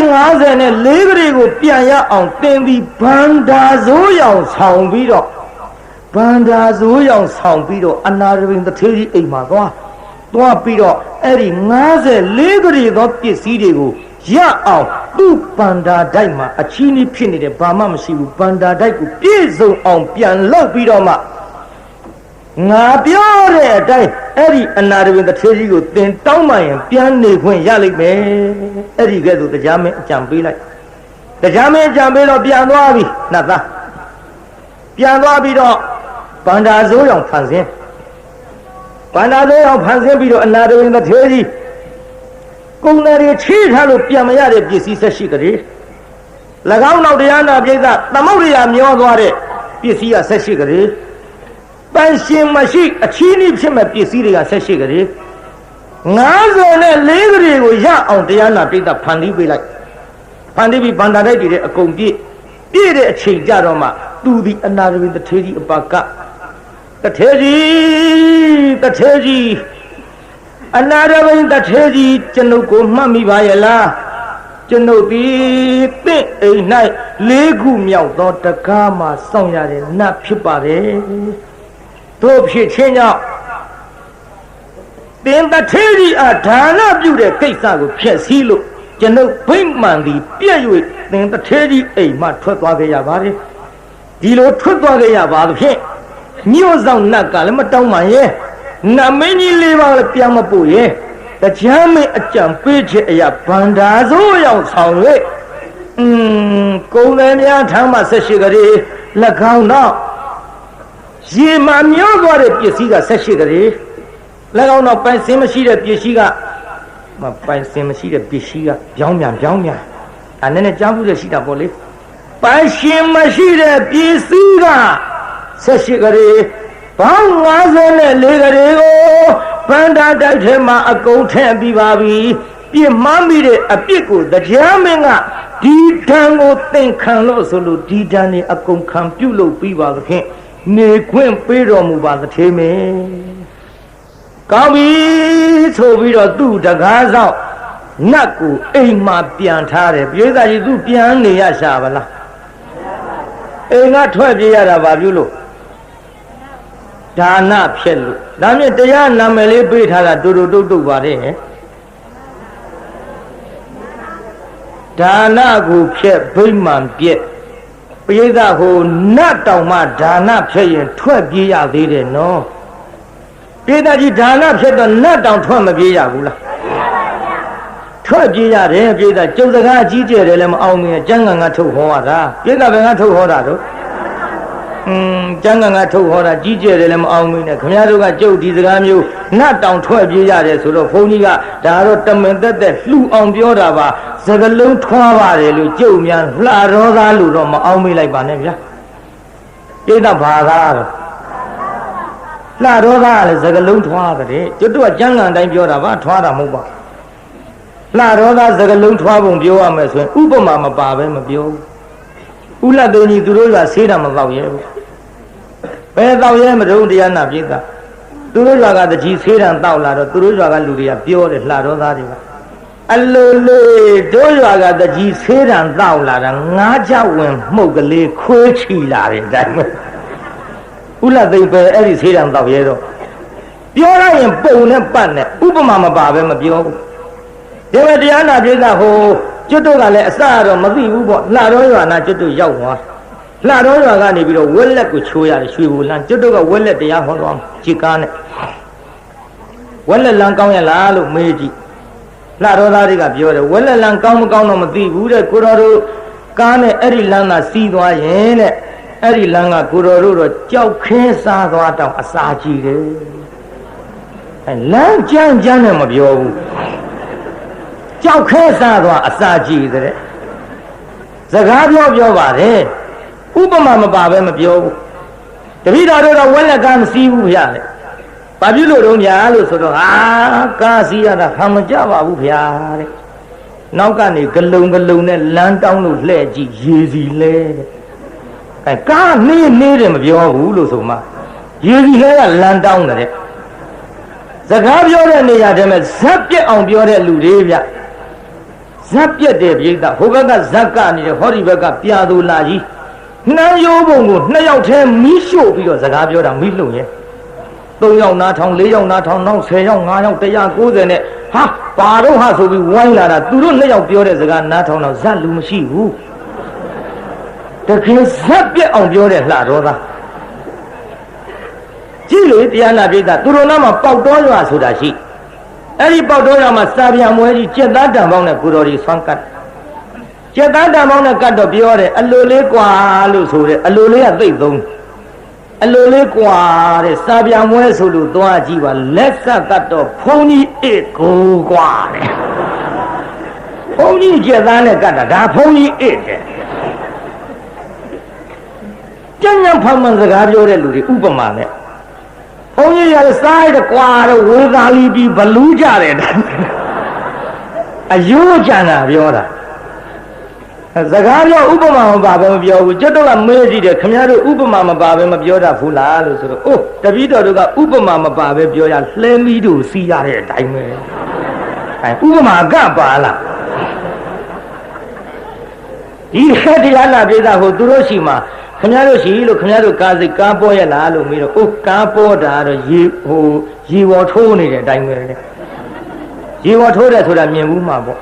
54ကလေးကိုပြန်ရအောင်တင်ပြီးဘန္တာစိုးရောင်ဆောင်ပြီးတော့အနာရဝိတ္ထေကြီးအိမ်မှာသွားပြီးတော့အဲ့ဒီ54ကလေးသောပစ္စည်းတွေကိုရအောင်သူ့ဘန္တာတိုက်မှာအချီးနှီးဖြစ်နေတယ်ဘာမှမရှိဘူးဘန္တာတိုက်ကိုပြည့်စုံအောင်ပြန်လုပ်ပြီးတော့မှငါပြောတဲ့အတိုင်းအဲ့ဒီအနာရဝိတ္ထေကြီးကိုသင်တောင်းမှရင်ပြန်နေခွင့်ရလိမ့်မယ်အဲ့ဒီကဲ့သို့တရားမင်းအကြံပေးလိုက်တရားမင်းအကြံပေးတော့ပြန်သွားပြီနတ်သားပြန်သွားပြီးတော့ဘန္တာစိုးရောင်ဖန်ဆင်းပြီးတော့အနာရဝိတ္ထေကြီးကုံတွေချီးထားလို့ပြန်မရတဲ့ပစ္စည်း18ကလေး၎င်းနောက်တရားနာပြိဿသမုဒ္ဒရာမျောသွားတဲ့ပစ္စည်းက18ကလေးပန်ရှင်မရှိအချီးနှီးဖြစ်မဲ့ပစ္စည်းတွေက18ကလေး54ကလေးကိုရအောင်တရားနာပြိဿဖန်တီးပေးလိုက်ဖန်တီးပြီးဘန္တာတိုက်တွေအကုန်ပြည့်တဲ့အချိန်ကြတော့မှသူဒီအနာရဝိတ္ထေကြီးအပါကတထေကြီးအနာရဝိတ္ထေကြီးကျွန်ုပ်ကိုမှတ်မိပါရဲ့လားကျွန်ုပ်ဒီသင့်အိမ်၌4ခုမြောက်သောတကားမှာစောင့်ရတဲ့နတ်ဖြစ်ပါတယ်တို့ဖြစ်ချင်းကြောင့်သင်တထေကြီးအားဒါနပြုတဲ့ကိစ္စကိုဖျက်ဆီးလို့ကျွန်ုပ်ဗိမာန်သည်ပြည့်၍သင်တထေကြီးအိမ်မှထွက်သွားခဲ့ရပါတယ်ဒီလိုထွက်သွားခဲ့ရပါသဖြင့်မြို့ဆောင်နတ်ကလည်းမတောင်းပါရဲ့နမင်းကြီး4ပါးလည်းပြန်မပို့ရဲ့တရားမင်းအကြံပေးချက်အရာဗန္တာစိုးရောင်ဆောင်၍ကုံတယ်များထမ်းမှ18ကလေး၎င်းတော့ရေမှမျောသွားတဲ့ပစ္စည်းက18ကလေး၎င်းတော့ပိုင်စင်မရှိတဲ့ပစ္စည်းကပြောင်းမြန်ဒါနဲ့နဲ့ကြားဘူးလေရှိတာပေါ့လေပိုင်ရှင်မရှိတဲ့ပစ္စည်းက18ကလေးဘောင်း54ကလေးကိုဘန္တာတိုက်ထဲမှာအကုန်ထည့်ပြီးပါပြီပြစ်မှားမိတဲ့အပြစ်ကိုတရားမင်းကဒီတန်ကိုသင်ခံလို့ဆိုလို့ဒီတန်นี่အကုန်ခံပြုတ်လို့ပြီးပါသဖြင့်နေခွင့်ပေးတော်မူပါသထေမင်းကောင်းပြီဆိုပြီးတော့သူ့တကားဆောင်နတ်ကိုအိမ်မှာပြန်ထားတယ်ပြေးသားကြီးသူပြန်နေရရှာပါလားအိမ်ကထွက်ပြေးရတာဘာပြုလို့ဒါနဖြစ်လို့ဒါမြင့်တရားနာမည်လေးပေးထားတာတူတုတ်ပါတယ်ဒါနကိုဖြစ်ဗိမာန်ပြက်ပိဋကဟိုနတ်တောင်မှဒါနဖြစ်ရင်ထွက်ပြေးရသေးတယ်နော်ပိဋကကြီးဒါနဖြစ်တော့နတ်တောင်ထွက်မပြေးရဘူးလားထွက်ပြေးရတယ်ပိဋကကျုပ်စကားကြီးကျယ်တယ်လည်းမအောင်မြင်ကျမ်းဂန်ကထုတ်ဟောရတာပိဋကဘယ်ကထုတ်ဟောတာတော့ကျမ်းဂန်ကထုတ်ဟောတာကြီးကျယ်တယ်လည်းမအောင်မင်းနဲ့ခင်ဗျားတို့ကကြုတ်ဒီစကားမျိုးနတ်တောင်ထွက်ပြေးရတယ်ဆိုတော့ဘုန်းကြီးကဒါတော့တမင်သက်လှူအောင်ပြောတာပါစကလုံးထွားပါတယ်လို့ကြုတ်များလှရောသားလို့တော့မအောင်မေးလိုက်ပါနဲ့ဗျာပြိဿဘာသာတော့လှရောသားလည်းစကလုံးထွားတယ်ကျွတ်တို့ကကျမ်းဂန်တိုင်းပြောတာပါထွားတာမဟုတ်ပါ လှရောသားစကလုံးထွားပုံပြောရမယ်ဆိုရင်ဥပမာမပါပဲမပြောဘူးဥလတ်တုံကြီးသူတို့ကဆေးတာမတော့ရဲဘူးဘယ်တော့ရဲမတုံးတရားနာပြိတ္တာသူတို့ကတကြီးဆေးတံတောက်လာတော့သူတို့ကလူတွေကပြောတယ်လှရောသားတွေကအလိုလေးတို့ရွာကတကြီးဆေးတံတောက်လာတာငါးချဝင်မှုတ်ကလေးခွေးချီလာတယ်တိုင်းပဲဥလတ်သိမ့်ပဲအဲ့ဒီဆေးတံတောက်ရဲတော့ပြောရရင်ပုံနဲ့ပတ်နဲ့ဥပမာမပါပဲမပြောဘူးဒီမဲ့တရားနာပြိတ္တာဟိုကျွတ်တို့ကလည်းအစတော့မသိဘူးပေါ့လှရောရွာနာကျွတ်တို့ရောက်သွားလှရောရွာကနေပြီးတော့ဝက်လက်ကိုချိုးရတယ်ရွှေဘူလန်းကျွတ်တို့ကဝက်လက်တရားဟောသွားခြေကားနဲ့ဝက်လက်လန်းကောင်းရလားလို့မေးကြည့်လှရောသားတွေကပြောတယ်ဝက်လက်လန်းကောင်းမကောင်းတော့မသိဘူးတဲ့ကိုတော်တို့ကားနဲ့အဲ့ဒီလန်းကစီးသွားရင်တဲ့အဲ့ဒီလန်းကကိုတော်တို့တော့ကြောက်ခင်းစားသွားတော့အစာကြည့်တယ်အဲလမ်းကြမ်းကြမ်းနဲ့မပြောဘူးကြောက်ခဲစားသွားအစာကြည့်တဲ့စကားပြောပါတယ်ဥပမာမပါပဲမပြောဘူးတပည့်တော်တို့တော့ဝက်လက်ကမစီးဘူးဗျာလေဘာဖြစ်လို့တော့ညာလို့ဆိုတော့ဟာကားစီးရတာခံမကြပါဘူးဗျာတဲ့နောက်ကနေဂလုံနဲ့လမ်းတောင်းလို့လှဲ့ကြည့်ရေစီလဲတဲ့အဲကားနေတယ်မပြောဘူးလို့ဆိုမှရေစီလဲကလမ်းတောင်းတယ်စကားပြောတဲ့နေရာတည်းမှာဇက်ပြက်အောင်ပြောတဲ့လူတွေဗျဇက်ပြက်တဲ့ပြိတ္တာဟိုဘက်ကဇက်ကနေဟောဒီဘက်ကပြာသူလာကြီးနှမ်းရိုးပုံကို2ယောက်တည်းမီးရှို့ပြီးတော့စကားပြောတာမီးလှုံရဲ့3ယောက်နားထောင်4ယောက်နားထောင်နောက်10ယောက်9ယောက်190နဲ့ဟာပါတော့ဟာဆိုပြီးဝိုင်းလာတာသူတို့2ယောက်ပြောတဲ့စကားနားထောင်တော့ဇက်လူမရှိဘူးတကယ်ဇက်ပြက်အောင်ပြောတဲ့လှတော်သားကြည့်လေတရားနာပြိတ္တာသူတို့နားမှာပေါက်တော်ရွာဆိုတာရှိအဲ့ဒီပေါက်တော်ရွာမှာစာပြန်မွဲကြီးကျက်သားတံပေါင်းနဲ့ကိုတော်ကြီးဆွမ်းကတ်ကျက်သားတံပေါင်းနဲ့ကတ်တော့ပြောတယ်အလိုလေးကွာလို့ဆိုတယ်အလိုလေးကသိပ်သုံးအလိုလေးကွာတဲ့စာပြန်မွဲဆိုလို့သွားကြည့်ပါလက်ဆက်တတ်တော့ဖုံကြီးအေးကိုကွာတဲ့ဖုံကြီးကျက်သားနဲ့ကတ်တာဒါဖုံကြီးအေးတဲ့ကျန်ဖမ်းမှန်စကားပြောတဲ့လူတွေဥပမာနဲ့ဘုန်းကြီးရစားရတဲ့ကွာတော့ဝေသာလီပြီးဘလူးကြတယ်အယိုးကြံတာပြောတာစကားပြောဥပမာမပါပဲမပြောဘူးကျွတ်တော့ကမေးကြည့်တယ်ခင်ဗျားတို့ဥပမာမပါပဲမပြောတတ်ဘူးလားလို့ဆိုတော့အိုးတပည့်တော်တို့ကဥပမာမပါပဲပြောရလှဲမီးတို့စီးရတဲ့အတိုင်းပဲဥပမာကပါလားဒီတရားနာပြိဿဟိုသူတို့ရှိမှာခင်ဗျားတို့ရှိလို့ခင်ဗျားတို့ကားစိတ်ကားပေါ်ရလားလို့မေးတော့အိုးကားပေါ်တာတော့ရေပေါ်ထိုးနေတဲ့အတိုင်းပဲလေရေပေါ်ထိုးတယ်ဆိုတာမြင်ဘူးမှာပေါ့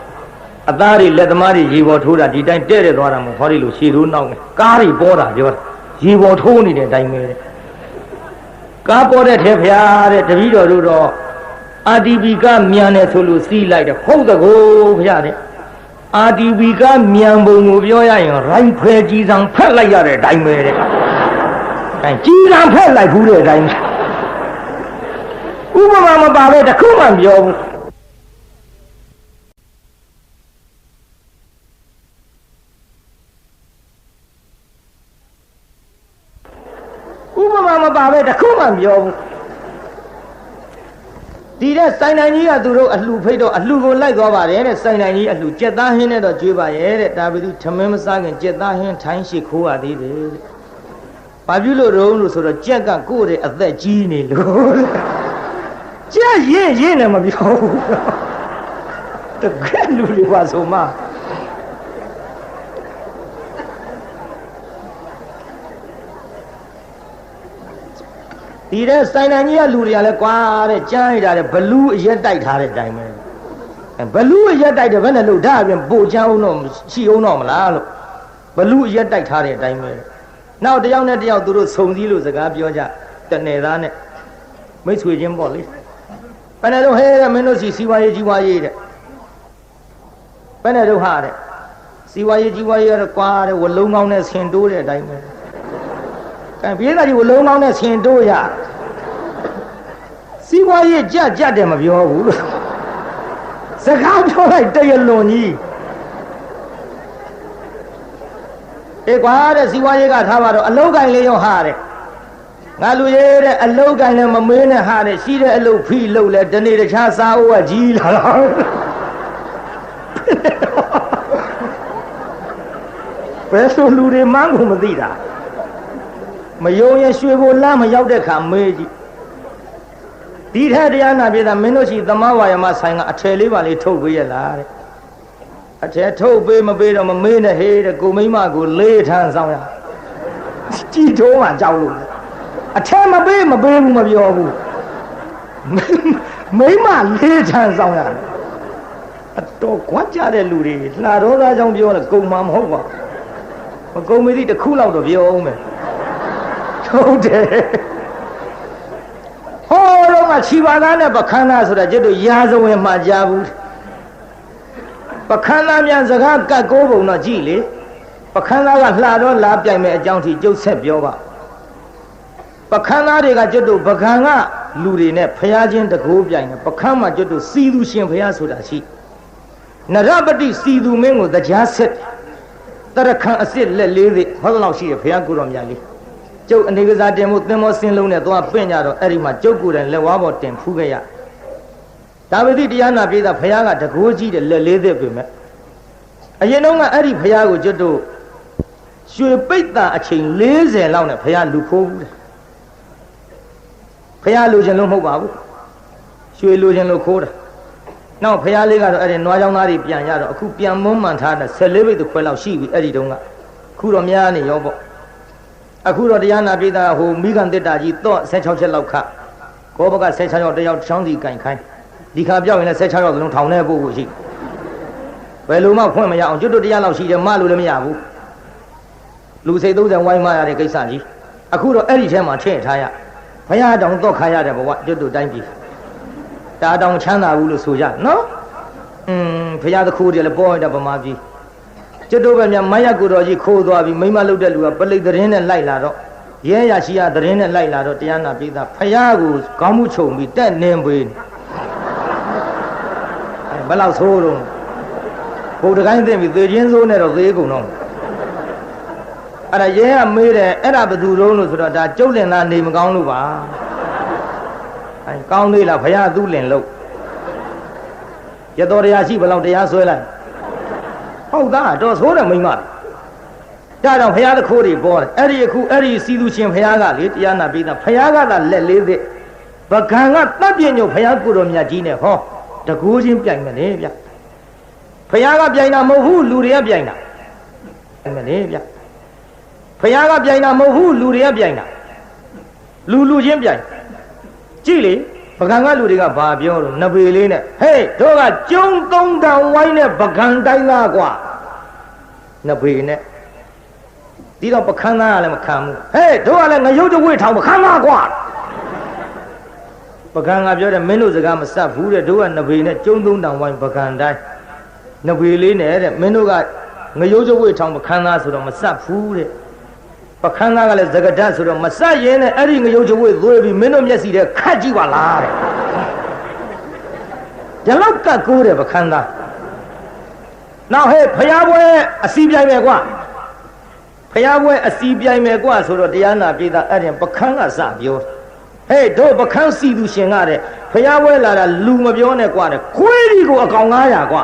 အသားတွေလက်သမားတွေရေပေါ်ထိုးတာဒီတိုင်းတဲ့သွားတာမဟုတ်ဟောဒီလိုရှည်ထိုးနောက်ကားတွေပေါ်တာပြောတာရေပေါ်ထိုးနေတဲ့အတိုင်းပဲလေကားပေါ်တဲ့ထဲဖျားတဲ့တပည့်တော်တို့တော့အာတီဘီကမြန်တယ်ဆိုလို့စီးလိုက်တယ်ဟုတ်တကောဖျားတဲ့အာတီဘီကမြန်ပုံကိုပြောရရင်ရိုင်းဖဲကြီးဆောင်ဖက်လိုက်ရတဲ့အတိုင်းပဲတဲ့အဲကြီးဆောင်ဖက်လိုက်ဘူးတဲ့အတိုင်းဥပမာမပါပဲတခုမှမပြောဘူးဥပမာမပါပဲတခုမှမပြောဘူးဒီတဲ့စိုင်းနိုင်ကြီးကသူတို့အလှဖိတ်တော့အလှကိုလိုက်သွားပါတယ်တဲ့စိုင်းနိုင်ကြီးအလှကြက်သားဟင်းနဲ့တော့ကြွေးပါရဲ့တဲ့ဒါပေသူထမင်းမစားခင်ကြက်သားဟင်းထိုင်းရှိခိုးရသေးတယ်တဲ့ဘာဖြစ်လို့တော့လို့ဆိုတော့ကြက်ကကိုယ့်ရဲ့အသက်ကြီးနေလို့ကြက်ရင်နဲ့မပြောဘူးတကယ်လူတွေပါဆိုမှဒီတဲ့စိုင်းနိုင်ကြီးကလူတွေကလည်းကွာတဲ့ကြားရတာတဲ့ဘလူးအရက်တိုက်ထားတဲ့အတိုင်းပဲဘလူးအရက်တိုက်တယ်ဘယ်နဲ့လို့ဒါအပြင်ပို့ချအောင်တော့ရှိအောင်တော့မလားလို့ဘလူးအရက်တိုက်ထားတဲ့အတိုင်းပဲနောက်တယောက်နဲ့တယောက်သူတို့ဆုံစည်းလို့စကားပြောကြတနယ်သားနဲ့မိတ်ဆွေချင်းပေါ့လေဘယ်နဲ့တော့ဟဲတဲ့မင်းတို့စီဝါရေးကြီးဝါရေးတဲ့ဘယ်နဲ့တော့ဟာတဲ့စီဝါရေးကြီးဝါရေးကတော့ကွာတဲ့ဝလုံးကောင်းနဲ့ဆင်တိုးတဲ့အတိုင်းပဲအဲပြေးတာကြီးဝလုံးကောင်းနဲ့ဆင်တိုးရစီဝါရေးကြက်တယ်မပြောဘူးလို့စကားပြောလိုက်တရလွန်ကြီးအေးကွာတဲ့စီဝါရေးကထားပါတော့အလုံးကင်လေးရောဟာတဲ့ငါလူရဲတဲ့အလုံးကင်လည်းမမေးနဲ့ဟာတဲ့ရှိတဲ့အလုံးဖိလို့လဲတနေ့တခြားစားဦးကကြီးလာတော့ ဘယ်ဆိုလူတွေမှန်းကိုမသိတာမယုံရင်ရွှေဘိုလမ်းမရောက်တဲ့ခါမေးကြည့်ဒီထက်တရားနာပြေတာမင်းတို့ရှိသမားဝါယမဆိုင်ကအထယ်လေးပါလေးထုတ်ပေးရလားတဲ့အထယ်ထုတ်ပေးမပေးတော့မမေးနဲ့ဟေးတဲ့ကိုမိမကိုလေးထမ်းဆောင်ရကြည်ထိုးမှကြောက်လို့အထယ်မပေးဘူးမပြောဘူးမိမလေးထမ်းဆောင်ရတယ်အတော်ကွာကြတဲ့လူတွေလှတော်သားကြောင့်ပြောတယ်ကုံမှမဟုတ်ပါမကုံမသိတစ်ခုလောက်တော့ပြောအောင်မယ်ဟုတ်တယ်ဟောတော့မှခြိပါသားနဲ့ပခန်းသားဆိုတာကျတို့ရာဇဝင်မှာကြားဘူးပခန်းသားများစကားကတ်ကိုးပုံတော့ကြည့်လေပခန်းသားကလှတော့လာပြိုင်မဲ့အကြောင်းထိကျုပ်ဆက်ပြောပါပခန်းသားတွေကကျတို့ပကံကလူတွေနဲ့ဖျားချင်းတကိုးပြိုင်တယ်ပခန်းမှာကျတို့စီသူရှင်ဖျားဆိုတာရှိနရပတိစီသူမင်းကိုတရားဆက်တရခံအစ်စ်လက်လေးတွေဟောတော့ရှိတယ်ဖျားကိုတော်မြတ်လေးကျုပ်အနေကစားတင်မှုသင်္ဘောစင်းလုံးနဲ့သွားပင့်ကြတော့အဲ့ဒီမှာကျုပ်ကိုယ်တိုင်လက်ဝါးပေါ်တင်ဖူးခဲ့ရဒါဝတိတရားနာပြေးတာဖျားကတကိုးကြီးတဲ့လက်လေးသက်ပြင်မဲ့အရင်တော့ကအဲ့ဒီဖျားကိုကျွတ်တို့ရွှေပိတ်တာအချိန်40လောက်နဲ့ဖျားလူခိုးဘူးတယ်ဖျားလူချင်းလုံးမဟုတ်ပါဘူးရွှေလူချင်းလို့ခိုးတာနောက်ဖျားလေးကတော့အဲ့ဒီနွားချောင်းသားတွေပြန်ရတော့အခုပြန်မွန်းမှန်ထားတဲ့14ပိတ်ခွဲလောက်ရှိပြီအဲ့ဒီတုန်းကခုတော့များနေရောပေါ့အခုတော့တရားနာပိသဟိုမိဂန်တစ်တာကြီးတော့16ချက်လောက်ခကောဘက16ရောက်တယောက်ချောင်းစီကင်ခိုင်းဒီခါပြောက်ရင်လည်း16ရောက်သလုံးထောင်ထဲပို့ဖို့ရှိဘယ်လိုမှဖွင့်မရအောင်ကျွတ်တို့တရားလောက်ရှိတယ်မလို့လည်းမရဘူးလူစိတ်30ဝိုင်းမရတဲ့ကိစ္စကြီးအခုတော့အဲ့ဒီထဲမှာထည့်ထားရဘုရားတောင်တော့ခါရတဲ့ဘဝကျွတ်တို့တိုင်းပြည်ဒါတောင်ချမ်းသာဘူးလို့ဆိုကြနော်ဘုရားသခိုးတွေလည်းပေါ်ရတဲ့ဗမာပြည်ကျွတ်တို့ပဲမြမယကုတော်ကြီးခိုးသွားပြီးမိမလုတ်တဲ့လူကပလိတ်သတင်းနဲ့လိုက်လာတော့ရဲရရှိရသတင်းနဲ့လိုက်လာတော့တရားနာပိသဖယားကိုခေါင်းမှုခြုံပြီးတက်နင်းပေးဘယ်လောက်ဆိုးတော့ဘုဒ္ဓကိုင်းသိပြီးသေချင်းစိုးနဲ့တော့သေးကုန်တော့အဲ့ဒါရဲကမေးတယ်အဲ့ဒါဘသူတုံးလို့ဆိုတော့ဒါကျုပ်လင်သားနေမကောင်းလို့ပါအဲကောင်းသေးလားဖယားသူ့လင်လို့ရတော်တရားရှိဘလောက်တရားဆွဲလိုက်ဟုတ်သားတော့ဆိုးတယ်မိမဒါကြောင့်ဖယားသခိုးတွေပေါ်တယ်အဲ့ဒီအခုအဲ့ဒီစီသူရှင်ဖယားကလေတရားနာပိသဖယားကသာလက်လေးသစ်ပကံကတပ်ပြညုတ်ဖယားကိုတော်မြတ်ကြီးနဲ့ဟောတကူချင်းပြိုင်မယ်လေဗျဖယားကပြိုင်တာမဟုတ်ဘူးလူတွေကပြိုင်တာအဲ့မယ်လေဗျဖယားကပြိုင်တာမဟုတ်ဘူးလူတွေကပြိုင်တာလူချင်းပြိုင်ကြည့်လေပကံကလူတွေကဘာပြောတော့နဘေလေးနဲ့ဟေးတို့ကကျုံ3တောင်ဝိုင်းနဲ့ပကံတိုင်းသားกว่าနဘေနဲ့ဒီတော့ပခန်းသားကလည်းမခံဘူးဟေးတို့ကလည်းငရုတ်တဝိထောင်ပခန်းသားกว่าပကံကပြောတယ်မင်းတို့စကားမစပ်ဘူးတဲ့တို့ကနဘေနဲ့ကျုံ3တောင်ဝိုင်းပကံတိုင်းနဘေလေးနဲ့တဲ့မင်းတို့ကငရုတ်တဝိထောင်ပခန်းသားဆိုတော့မစပ်ဘူးတဲ့ပခန်းသားကလည်းဇဂဒတ်ဆိုတော့မစပ်ရင်နဲ့အဲ့ဒီငရုတ်တဝိသွေးပြီးမင်းတို့မျက်စိထဲခတ်ကြည့်ပါလားတဲ့ဒီလောက်ကကိုးတယ်ပခန်းသားနောက်ဟဲ့ဖျားပွဲအစီပြိုင်မယ်ကွာဖျားပွဲအစီပြိုင်မယ်ကွာဆိုတော့တရားနာပြေတာအဲ့ဒီပခန်းကစပြောဟဲ့တို့ပခန်းစီသူရှင်ကတဲ့ဖျားပွဲလာတာလူမပြောနဲ့ကွာတဲ့ခွေးကြီးကိုအကောင်900ကွာ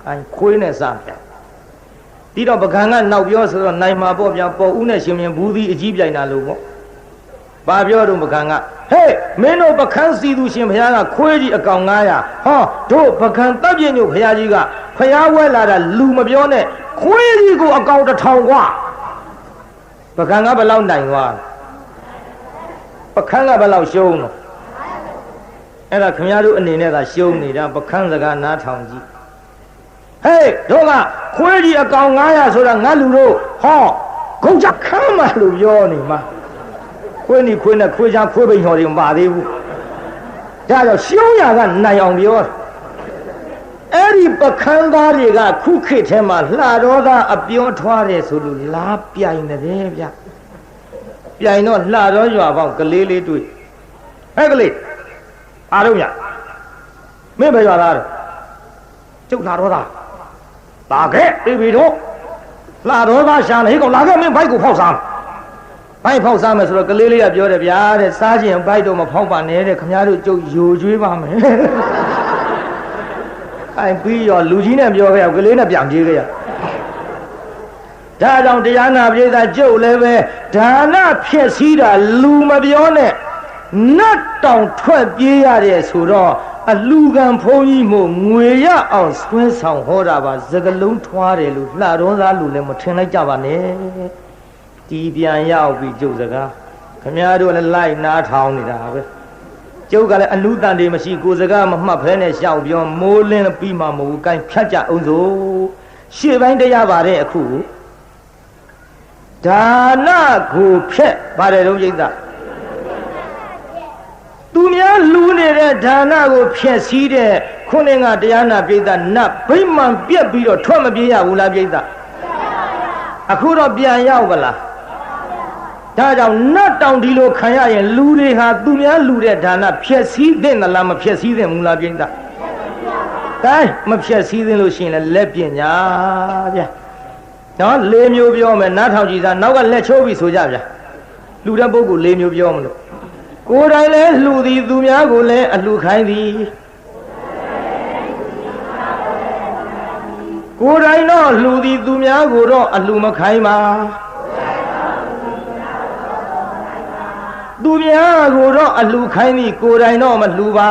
အဲခွေးနဲ့စပြဒီတော့ပကံကနောက်ပြောဆိုတော့နိုင်မှာပေါ့ဗျာပေါ်ဦးနဲ့ရှင်မြင်ဘူးသီးအကြီးပြိုင်တာလို့ပေါ့ဘာပြောတော့ပကံကဟေးမင်းတို့ပကံစီသူရှင်ဘုရားကခွေးကြီးအကောင်900ဟောတို့ပကံတပ်ပြညုတ်ဘုရားကြီးကဖျားဝဲလာတာလူမပြောနဲ့ခွေးကြီးကိုအကောင်1000กว่าပကံကဘယ်လောက်နိုင်သွားပကံကဘယ်လောက်ရှုံးတော့အဲ့ဒါခင်ဗျားတို့အနေနဲ့သာရှုံးနေတာပကံစကားနားထောင်ကြည့်ဟေးတို့ကခွေးကြီးအကောင်900ဆိုတာငါလူတို့ဟောဂုတ်ချခမ်းမလို့ပြောနေမှာခွေးနဲ့ခွေးချခွေးပိန်ဟော်တွေမပါသေးဘူးဒါကြောင့်ရှုံးရကနိုင်အောင်ပြောအဲ့ဒီပခန်းသားတွေကခုခေတ်ထဲမှာလှတော်သားအပြောထွားတယ်ဆိုလို့လာပြိုင်တယ်ဗျပြိုင်တော့လှတော်ရွာပေါင်းကလေးလေးတွေ့ဟဲ့ကလေးအားလုံးညမင်းပဲရွာသားတော့ကျုပ်လှတော်သားလာခဲ့ပြီတော့လှတော်သားရှာနေဟေ့ကောင်လာခဲ့မင်းဘိုက်ကိုဖောက်စားဘိုက်ဖောက်စားမယ်ဆိုတော့ကလေးလေးကပြောတယ်ဗျာတဲ့စားခြင်းဘိုက်တော့မဖောက်ပါနဲ့တဲ့ခင်ဗျားတို့ကျုပ်ယိုကျွေးပါမယ် အိုင်ပြီးရောလူကြီးနဲ့ပြောခဲ့ရကလေးနဲ့ပြန်ပြေးခဲ့ရဒါကြောင့်တရားနာပရိသတ်ကျုပ်လည်းပဲဒါနဖြစ်စည်းတာလူမပြောနဲ့နတ်တောင်ထွက်ပြေးရတယ်ဆိုတော့အလူကံဖုံးကြီးမို့ငွေရအောင်ဆွဲဆောင်ဟောတာပါစကလုံးထွားတယ်လို့လှတော်သားလူလည်းမထင်လိုက်ကြပါနဲ့ဒီပြန်ရောက်ပြီးကျုပ်စကားခမည်းတော်လည်းလိုက်နားထောင်နေတာပဲကျုပ်ကလည်းအနုတန်တွေမရှိကိုစကားမမှတ်ဖဲနဲ့ရှောက်ပြောမိုးလင်းပြီးမှမဟုတ်ဘူးကိုင်းဖြတ်ကြအောင်စို့ရှေ့ပိုင်းတရားပါတဲ့အခုဒါနကိုဖြက်ပါတယ်တော့ပြိဿသူများလူနေတဲ့ဒါနကိုဖြက်စီးတဲ့ခုနကတရားနာပြိဿနတ်ဗိမာန်ပြက်ပြီးတော့ထွက်မပြေးရဘူးလားပြိဿအခုတော့ပြန်ရောက်ပါလားဒါကြောင့်နတ်တောင်ဒီလိုခံရရင်လူတွေဟာသူများလူတဲ့ဒါနဖြက်စီးသင့်သလားမဖြက်စီးသင့်ဘူးလားပြိဿကဲမဖြက်စီးသင့်လို့ရှိရင်လည်းလက်ပညာဗျာနော်၄မျိုးပြောမယ်နားထောင်ကြည့်စားနောက်ကလက်ချိုးပြီးဆိုကြဗျာလူတဲ့ပုဂ္ဂိုလ်၄မျိုးပြောမလို့ကိုယ်တိုင်လည်းလှူသည်သူများကိုလည်းအလှူခိုင်းသည်ကိုယ်တိုင်တော့လှူသည်သူများကိုတော့အလှူမခိုင်းပါသူများကိုတော့အလှူခိုင်းသည်ကိုယ်တိုင်တော့မလှူပါ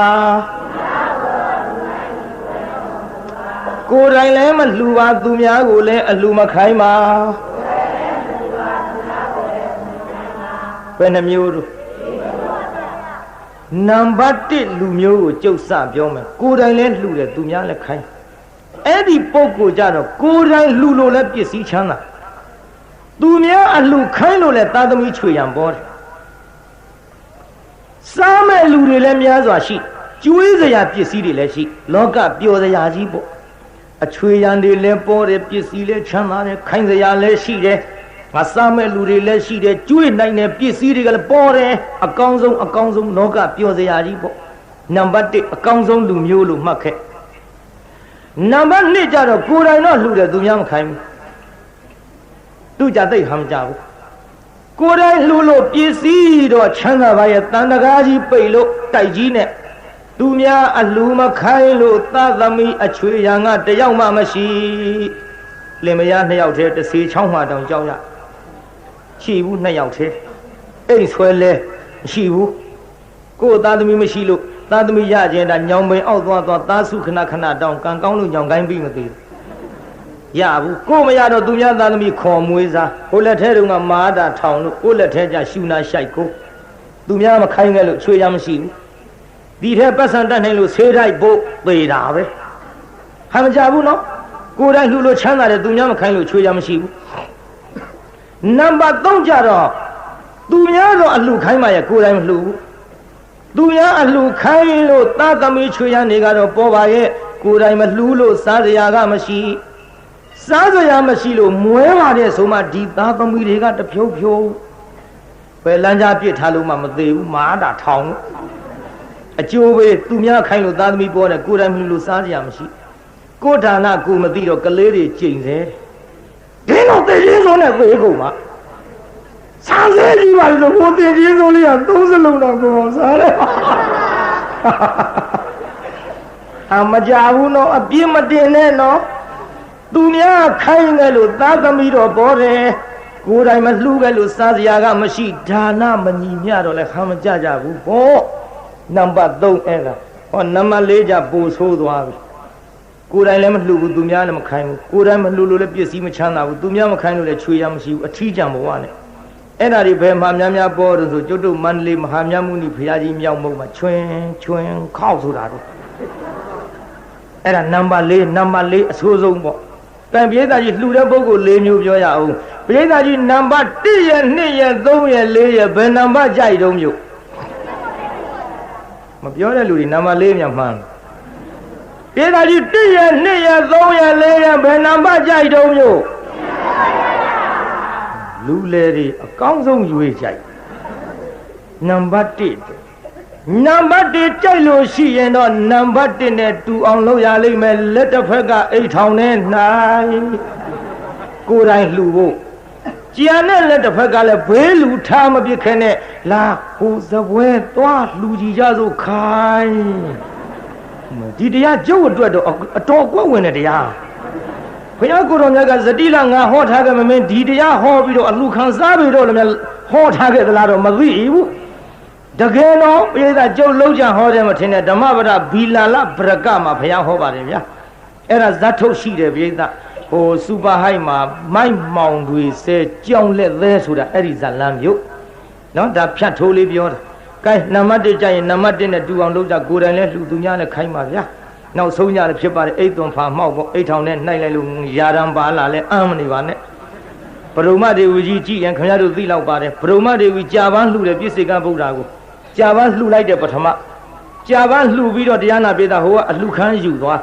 ကိုယ်တိုင်လည်းမလှူပါသူများကိုလည်းအလှူမခိုင်းပါဘယ်နှမျိုးတို့နံပါတ်1လူမျိုးကိုကျုပ်စပြောမယ်ကိုယ်တိုင်လည်းလှူတယ်သူများလည်းခိုင်းအဲ့ဒီပုဂ္ဂိုလ်ကြတော့ကိုယ်တိုင်လှူလို့လည်းပစ္စည်းချမ်းသာသူများအလှူခိုင်းလို့လည်းသာသမီချွေရန်ပေါ်တယ်စားမဲ့လူတွေလည်းများစွာရှိကျွေးစရာပစ္စည်းတွေလည်းရှိလောကပျော်စရာကြီးပေါ့အချွေရန်တွေလည်းပေါ်တယ်ပစ္စည်းလည်းချမ်းသာတယ်ခိုင်းစရာလည်းရှိတယ်ငါစားမဲ့လူတွေလည်းရှိတယ်ကျွေးနိုင်တဲ့ပစ္စည်းတွေကလည်းပေါ်တယ်အကောင်းဆုံးလောကပျော်စရာကြီးပေါ့နံပါတ်1အကောင်းဆုံးလူမျိုးလို့မှတ်ခဲ့နံပါတ်2ကျတော့ကိုယ်တိုင်တော့လှူတယ်သူများမခိုင်းဘူးသူကြသိဟမ်းကြဘူးကိုယ်တိုင်လှူလို့ပစ္စည်းတော့ချမ်းသာပါရဲ့တန်တကားကြီးပိတ်လို့တိုက်ကြီးနဲ့သူများအလှူမခိုင်းလို့သသမီအချွေရန်ကတယောက်မှမရှိလင်မယား2ယောက်တည်းတစ်စီချောင်းမှတောင်ကြောက်ရရှိဘူး2ယောက်တည်းအိမ်ဆွဲလဲမရှိဘူးကိုယ်သားသမီးမရှိလို့သားသမီးရခြင်းဒါညောင်ပင်အောက်သွားသားစုခဏတောင်ကံကောင်းလို့ညောင်ကိုင်းပြီးမသေးရဘူးကိုမရတော့သူများသားသမီးခေါ်မွေးစားကိုလက်ထဲတုန်းကမာတာထောင်လို့ကိုလက်ထဲကျရှူနာရှိုက်ကိုသူများမခိုင်းခဲ့လို့ချွေရမရှိဘူးဒီထဲပတ်စံတက်နိုင်လို့ဆေးတိုက်ဖို့ပေတာပဲဟာမကြဘူးနော်ကိုယ်တိုင်လှူလို့ချမ်းသာတယ်သူများမခိုင်းလို့ချွေရမရှိဘူးနံပါတ်3ကျတော့သူများတော့အလှခိုင်းမှရကိုယ်တိုင်မလှူဘူးသူများအလှခိုင်းလို့သာသမီချွေရနေကတော့ပေါ်ပါရဲ့ကိုယ်တိုင်မလှူလို့စားစရာကမရှိစားစရာမရှိလို့မွဲပါတဲ့ဆိုမှဒီသာသမီတွေကတဖြုတ်ဖြုတ်ပဲလမ်းကြားပြစ်ထားလို့မှမသေးဘူးမာတာထောင်အကျိုးပဲသူများခိုင်းလို့သာသမီပေါ်တယ်ကိုယ်တိုင်မလှူလို့စားစရာမရှိကိုယ်ဌာနကိုမသိတော့ကလေးတွေကျိန်စေဒီတော့တည်ရင်းဆုံးနဲ့သေကုန်မှာစားစဲကြီးပါလို့ဘိုးတည်ရင်းဆုံးလေးက3စလုံးတော့ကိုယ်စားတယ်အမကြဘူးနော်အပြစ်မတင်နဲ့နော်သူများခိုင်းတယ်လို့သာသမီတော့ပေါ်တယ်ကိုယ်တိုင်မလှူခဲ့လို့စားစရာကမရှိဒါနမညီမျှတော့လည်းခါမကြကြဘူးဟောနံပါတ်3အဲ့ဒါဟောနံပါတ်4ကျပို့ဆိုးသွားပြီကိုယ်တိုင်လည်းမလှူဘူးသူများလည်းမခိုင်းဘူးကိုယ်တိုင်မလှူလို့လည်းပစ္စည်းမချမ်းသာဘူးသူများမခိုင်းလို့လည်းချွေရမရှိဘူးအထီးကျန်ဘဝနဲ့အဲ့ဒါတွေဘယ်မှာများပေါ်လို့ဆိုကျွတ်တို့မန္တလေးမဟာမြတ်မုနီဘုရားကြီးမြောက်မုံမှာချွင်းခောက်ဆိုတာတော့အဲ့ဒါနံပါတ်4နံပါတ်4အဆိုးဆုံးပေါ့တန်ပြေးသားကြီးလှူတဲ့ပုဂ္ဂိုလ်4မျိုးပြောရအောင်ပြေးသားကြီးနံပါတ်1ရဲ့2ရဲ့3ရဲ့4ရဲ့ဘယ်နံပါတ်ကြိုက်တုံးမျိုးမပြောတဲ့လူတွေနံပါတ်4မြန်မှန်းပြေးသားကြီး1ရဲ့2ရဲ့3ရဲ့4ရဲ့ဘယ်နံပါတ်ကြိုက်တုံးမျိုးလူလေတွေအကောင်းဆုံးရွေးကြိုက်နံပါတ်1နံပါတ်1ကြိုက်လို့ရှိရင်တော့နံပါတ်1နဲ့တူအောင်လုပ်ရလိမ့်မယ်လက်တစ်ဖက်ကအိတ်ထောင်နဲ့နိုင်ကိုယ်တိုင်လှူဖို့ကြံတဲ့လက်တစ်ဖက်ကလည်းဘေးလူထားမပြစ်ခဲနဲ့လာဟိုစပွဲသွားလှူကြည့်ကြစို့ခိုင်း ဒီတရားကျုပ်အတွက်တော့အတော်ကွက်ဝင်တဲ့တရားဘုရားကိုယ်တော်မြတ်ကဇတိလငါဟောထားခဲ့မင်းဒီတရားဟောပြီးတော့အလူခံစားပြီးတော့လည်းဟောထားခဲ့သလားတော့မသိဘူးတကယ်တော့ပိဋကကျုပ်လုံးချဟောတယ်မထင်နဲ့ဓမ္မပဒဘီလာလဗရကမှာဘုရားဟောပါတယ်ဗျာအဲ့ဒါဇတ်ထုတ်ရှိတယ်ပိဋကဟိုစူပါဟိုက်မှာမိုက်မောင်တွေဆဲကြောင်လက်သေးဆိုတာအဲ့ဒီဇလံမျိုးနော်ဒါဖြတ်ထိုးလေးပြောတာကဲနံပါတ်1ကြရင်နံပါတ်1နဲ့တူအောင်လုပ်ကြကိုယ်တိုင်လဲလှူသူများနဲ့ခိုင်းပါဗျာနောက်ဆုံးကြလည်းဖြစ်ပါတယ်အိတ်သွန်ဖာမှောက်ပေါ့အိတ်ထောင်နဲ့နှိုက်လိုက်လို့ယာရံပါလာလဲအမ်းမနေပါနဲ့ဘရုံမဒေဝကြီးကြည့်ရင်ခင်ဗျားတို့သိလောက်ပါတယ်ဘရုံမဒေဝကြီးကြာပန်းလှူတယ်ပြည့်စေကဗုဒ္ဓကိုကြာပန်းလှူလိုက်တယ်ပထမကြာပန်းလှူပြီးတော့တရားနာပိသဟိုကအလှခန်းယူသွား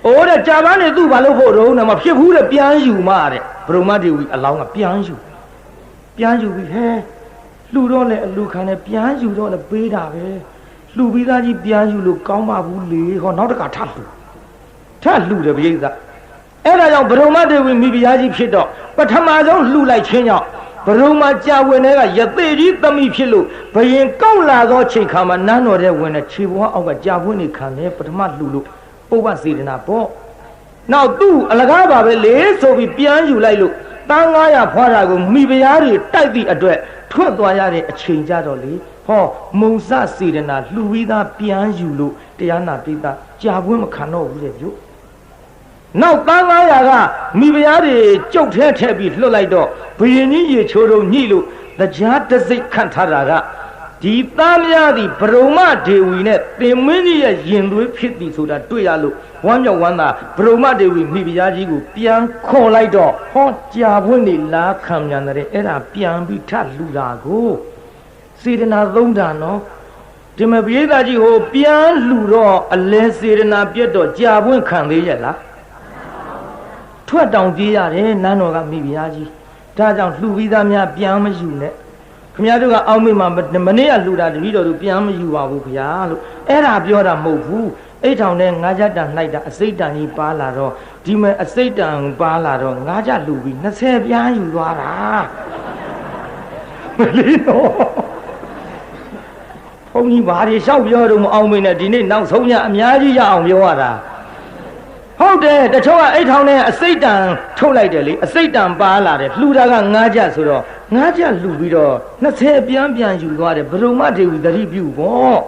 အိုးတဲ့ကြာပန်းနေသူ့ဘာလို့ဖို့တော့မဖြစ်ဘူးတဲ့ပြန်ယူမှတဲ့ဘရုံမဒေဝကြီးအလောင်းကပြန်ယူပြီးဟဲလှူတော့လေအလှခန်းနဲ့ပြန်ယူတော့လေပေးတာပဲလှူပြီးသားကြီးပြန်ယူလို့ကောင်းပါဘူးလေဟောနောက်တခါထလှူတယ်ပရိသတ်အဲ့ဒါကြောင့်ဘရုံမဒေဝီမိဖုရားကြီးဖြစ်တော့ပထမဆုံးလှူလိုက်ခြင်းကြောင့်ဘရုံမကြာဝင်တဲ့ကရသေးကြီးသမီးဖြစ်လို့ဘယင်ကောက်လာသောချိန်ခါမှာနန်းတော်ထဲဝင်တဲ့ခြေဘွားအောက်ကကြာပွင့်နေခံတယ်ပထမလှူလို့ပုဗ္ဗစေတနာပေါ့နောက်သူ့အလကားပါပဲလေဆိုပြီးပြန်ယူလိုက်လို့တန်း900ဖွာတာကိုမိဖုရားတွေတိုက်သည့်အတွက်ထွက်သွားရတဲ့အချိန်ကြတော့လေဟောမုံစစေတနာလှူပြီးသားပြန်ယူလို့တရားနာပိသကြာပွင့်မခံတော့ဘူးတဲ့ပြုနောက်တန်း900ကမိဖုရားတွေကြုတ်ထဲထည့်ပြီးလွတ်လိုက်တော့ဘယင်ကြီးရေချိုးတော့ညှိလို့တရားတစိတ်ခန့်ထားတာကဒီသားများသည်ဘရုံမဒေဝီနဲ့သင်မင်းကြီးရဲ့ရင်သွေးဖြစ်သည်ဆိုတာတွေ့ရလို့ဝမ်းမြောက်ဝမ်းသာဘရုံမဒေဝီမိဖုရားကြီးကိုပြန်ခေါ်လိုက်တော့ဟောကြာပွင့်နေလားခံမြန်တဲ့အဲ့ဒါပြန်ပြီးထလှူတာကိုစေတနာသုံးတာနော်ဒီမပိဋကကြီးဟိုပြန်လှူတော့အလဲစေတနာပြတ်တော့ကြာပွင့်ခံသေးရဲ့လားထွက်တောင်ပြေးရတယ်နန်းတော်ကမိဖုရားကြီးဒါကြောင့်လှူပြီးသားများပြန်မယူနဲ့ခင်ဗျားတို့ကအောက်မေ့မှာမနေ့ကလှူတာတပည့်တော်တို့ပြန်မယူပါဘူးဗျာလို့အဲ့ဒါပြောတာမဟုတ်ဘူးအိတ်ထောင်နဲ့ငါးချက်တန်နှိုက်တာအစိတ်တန်ကြီးပါလာတော့ဒီမဲ့အစိတ်တန်ပါလာတော့ငါးချက်လှူပြီး20ပြန်ယူသွားတာမလေးတော့ဘုန်းကြီးဘာတွေလျှောက်ပြောတော့မအောင်မင်းနဲ့ဒီနေ့နောက်ဆုံးညအများကြီးရအောင်ပြောရတာဟုတ်တယ်တချို့ကအိတ်ထောင်နဲ့အစိတ်တန်ထုတ်လိုက်တယ်လေအစိတ်တန်ပါလာတယ်လှူတာက9ချက်ဆိုတော့9ချက်လှူပြီးတော့20ပြန်ယူသွားတယ်ဘရုံမဒေဝီသတိပြုပေါ့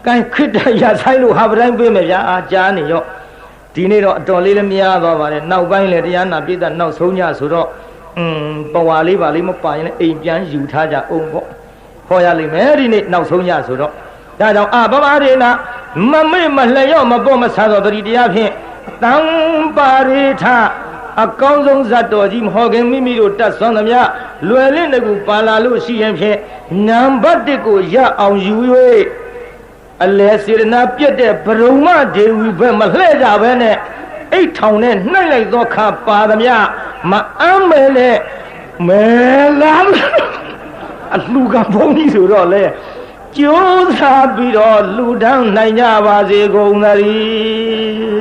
ကိုင်းခစ်တရဆိုင်လို့ဟာပတိုင်းပေးမယ်ဗျာအာကြားနေရောဒီနေ့တော့အတော်လေးလည်းများသွားပါတယ်နောက်ပိုင်းလည်းတရားနာပြည့်တဲ့နောက်ဆုံးညဆိုတော့ပဝါလေးပါလေးမပါရင်လည်းအိမ်ပြန်ယူထားကြအောင်ပေါ့ဟောရလိမ့်မယ်ဒီနေ့နောက်ဆုံးညဆိုတော့ဒါကြောင့်ဗမာရေနာမမေ့မလျော့မပေါ့မဆာသောတတိတရားဖြင့်တံပါရိထအကောင်းဆုံးဇတ်တော်ကြီးမဟောခင်မိမိတို့တတ်ဆွမ်းသမျှလွယ်လင့်တကူပါလာလို့ရှိရင်ဖြင့်နံပါတ်1ကိုရအောင်ယူ၍အလဲစေရနာပြတ်တဲ့ဘရုံမဒေဝီဘက်မလှဲ့ကြပဲနဲ့အိတ်ထောင်နဲ့နှိုက်လိုက်သောခါပါသမျှမအမ်းမဲနဲ့မဲလာအလှကဘုံကြီးဆိုတော့လေကျိုးစားပြီးတော့လူတန်းနိုင်ကြပါစေကုန်သတည်း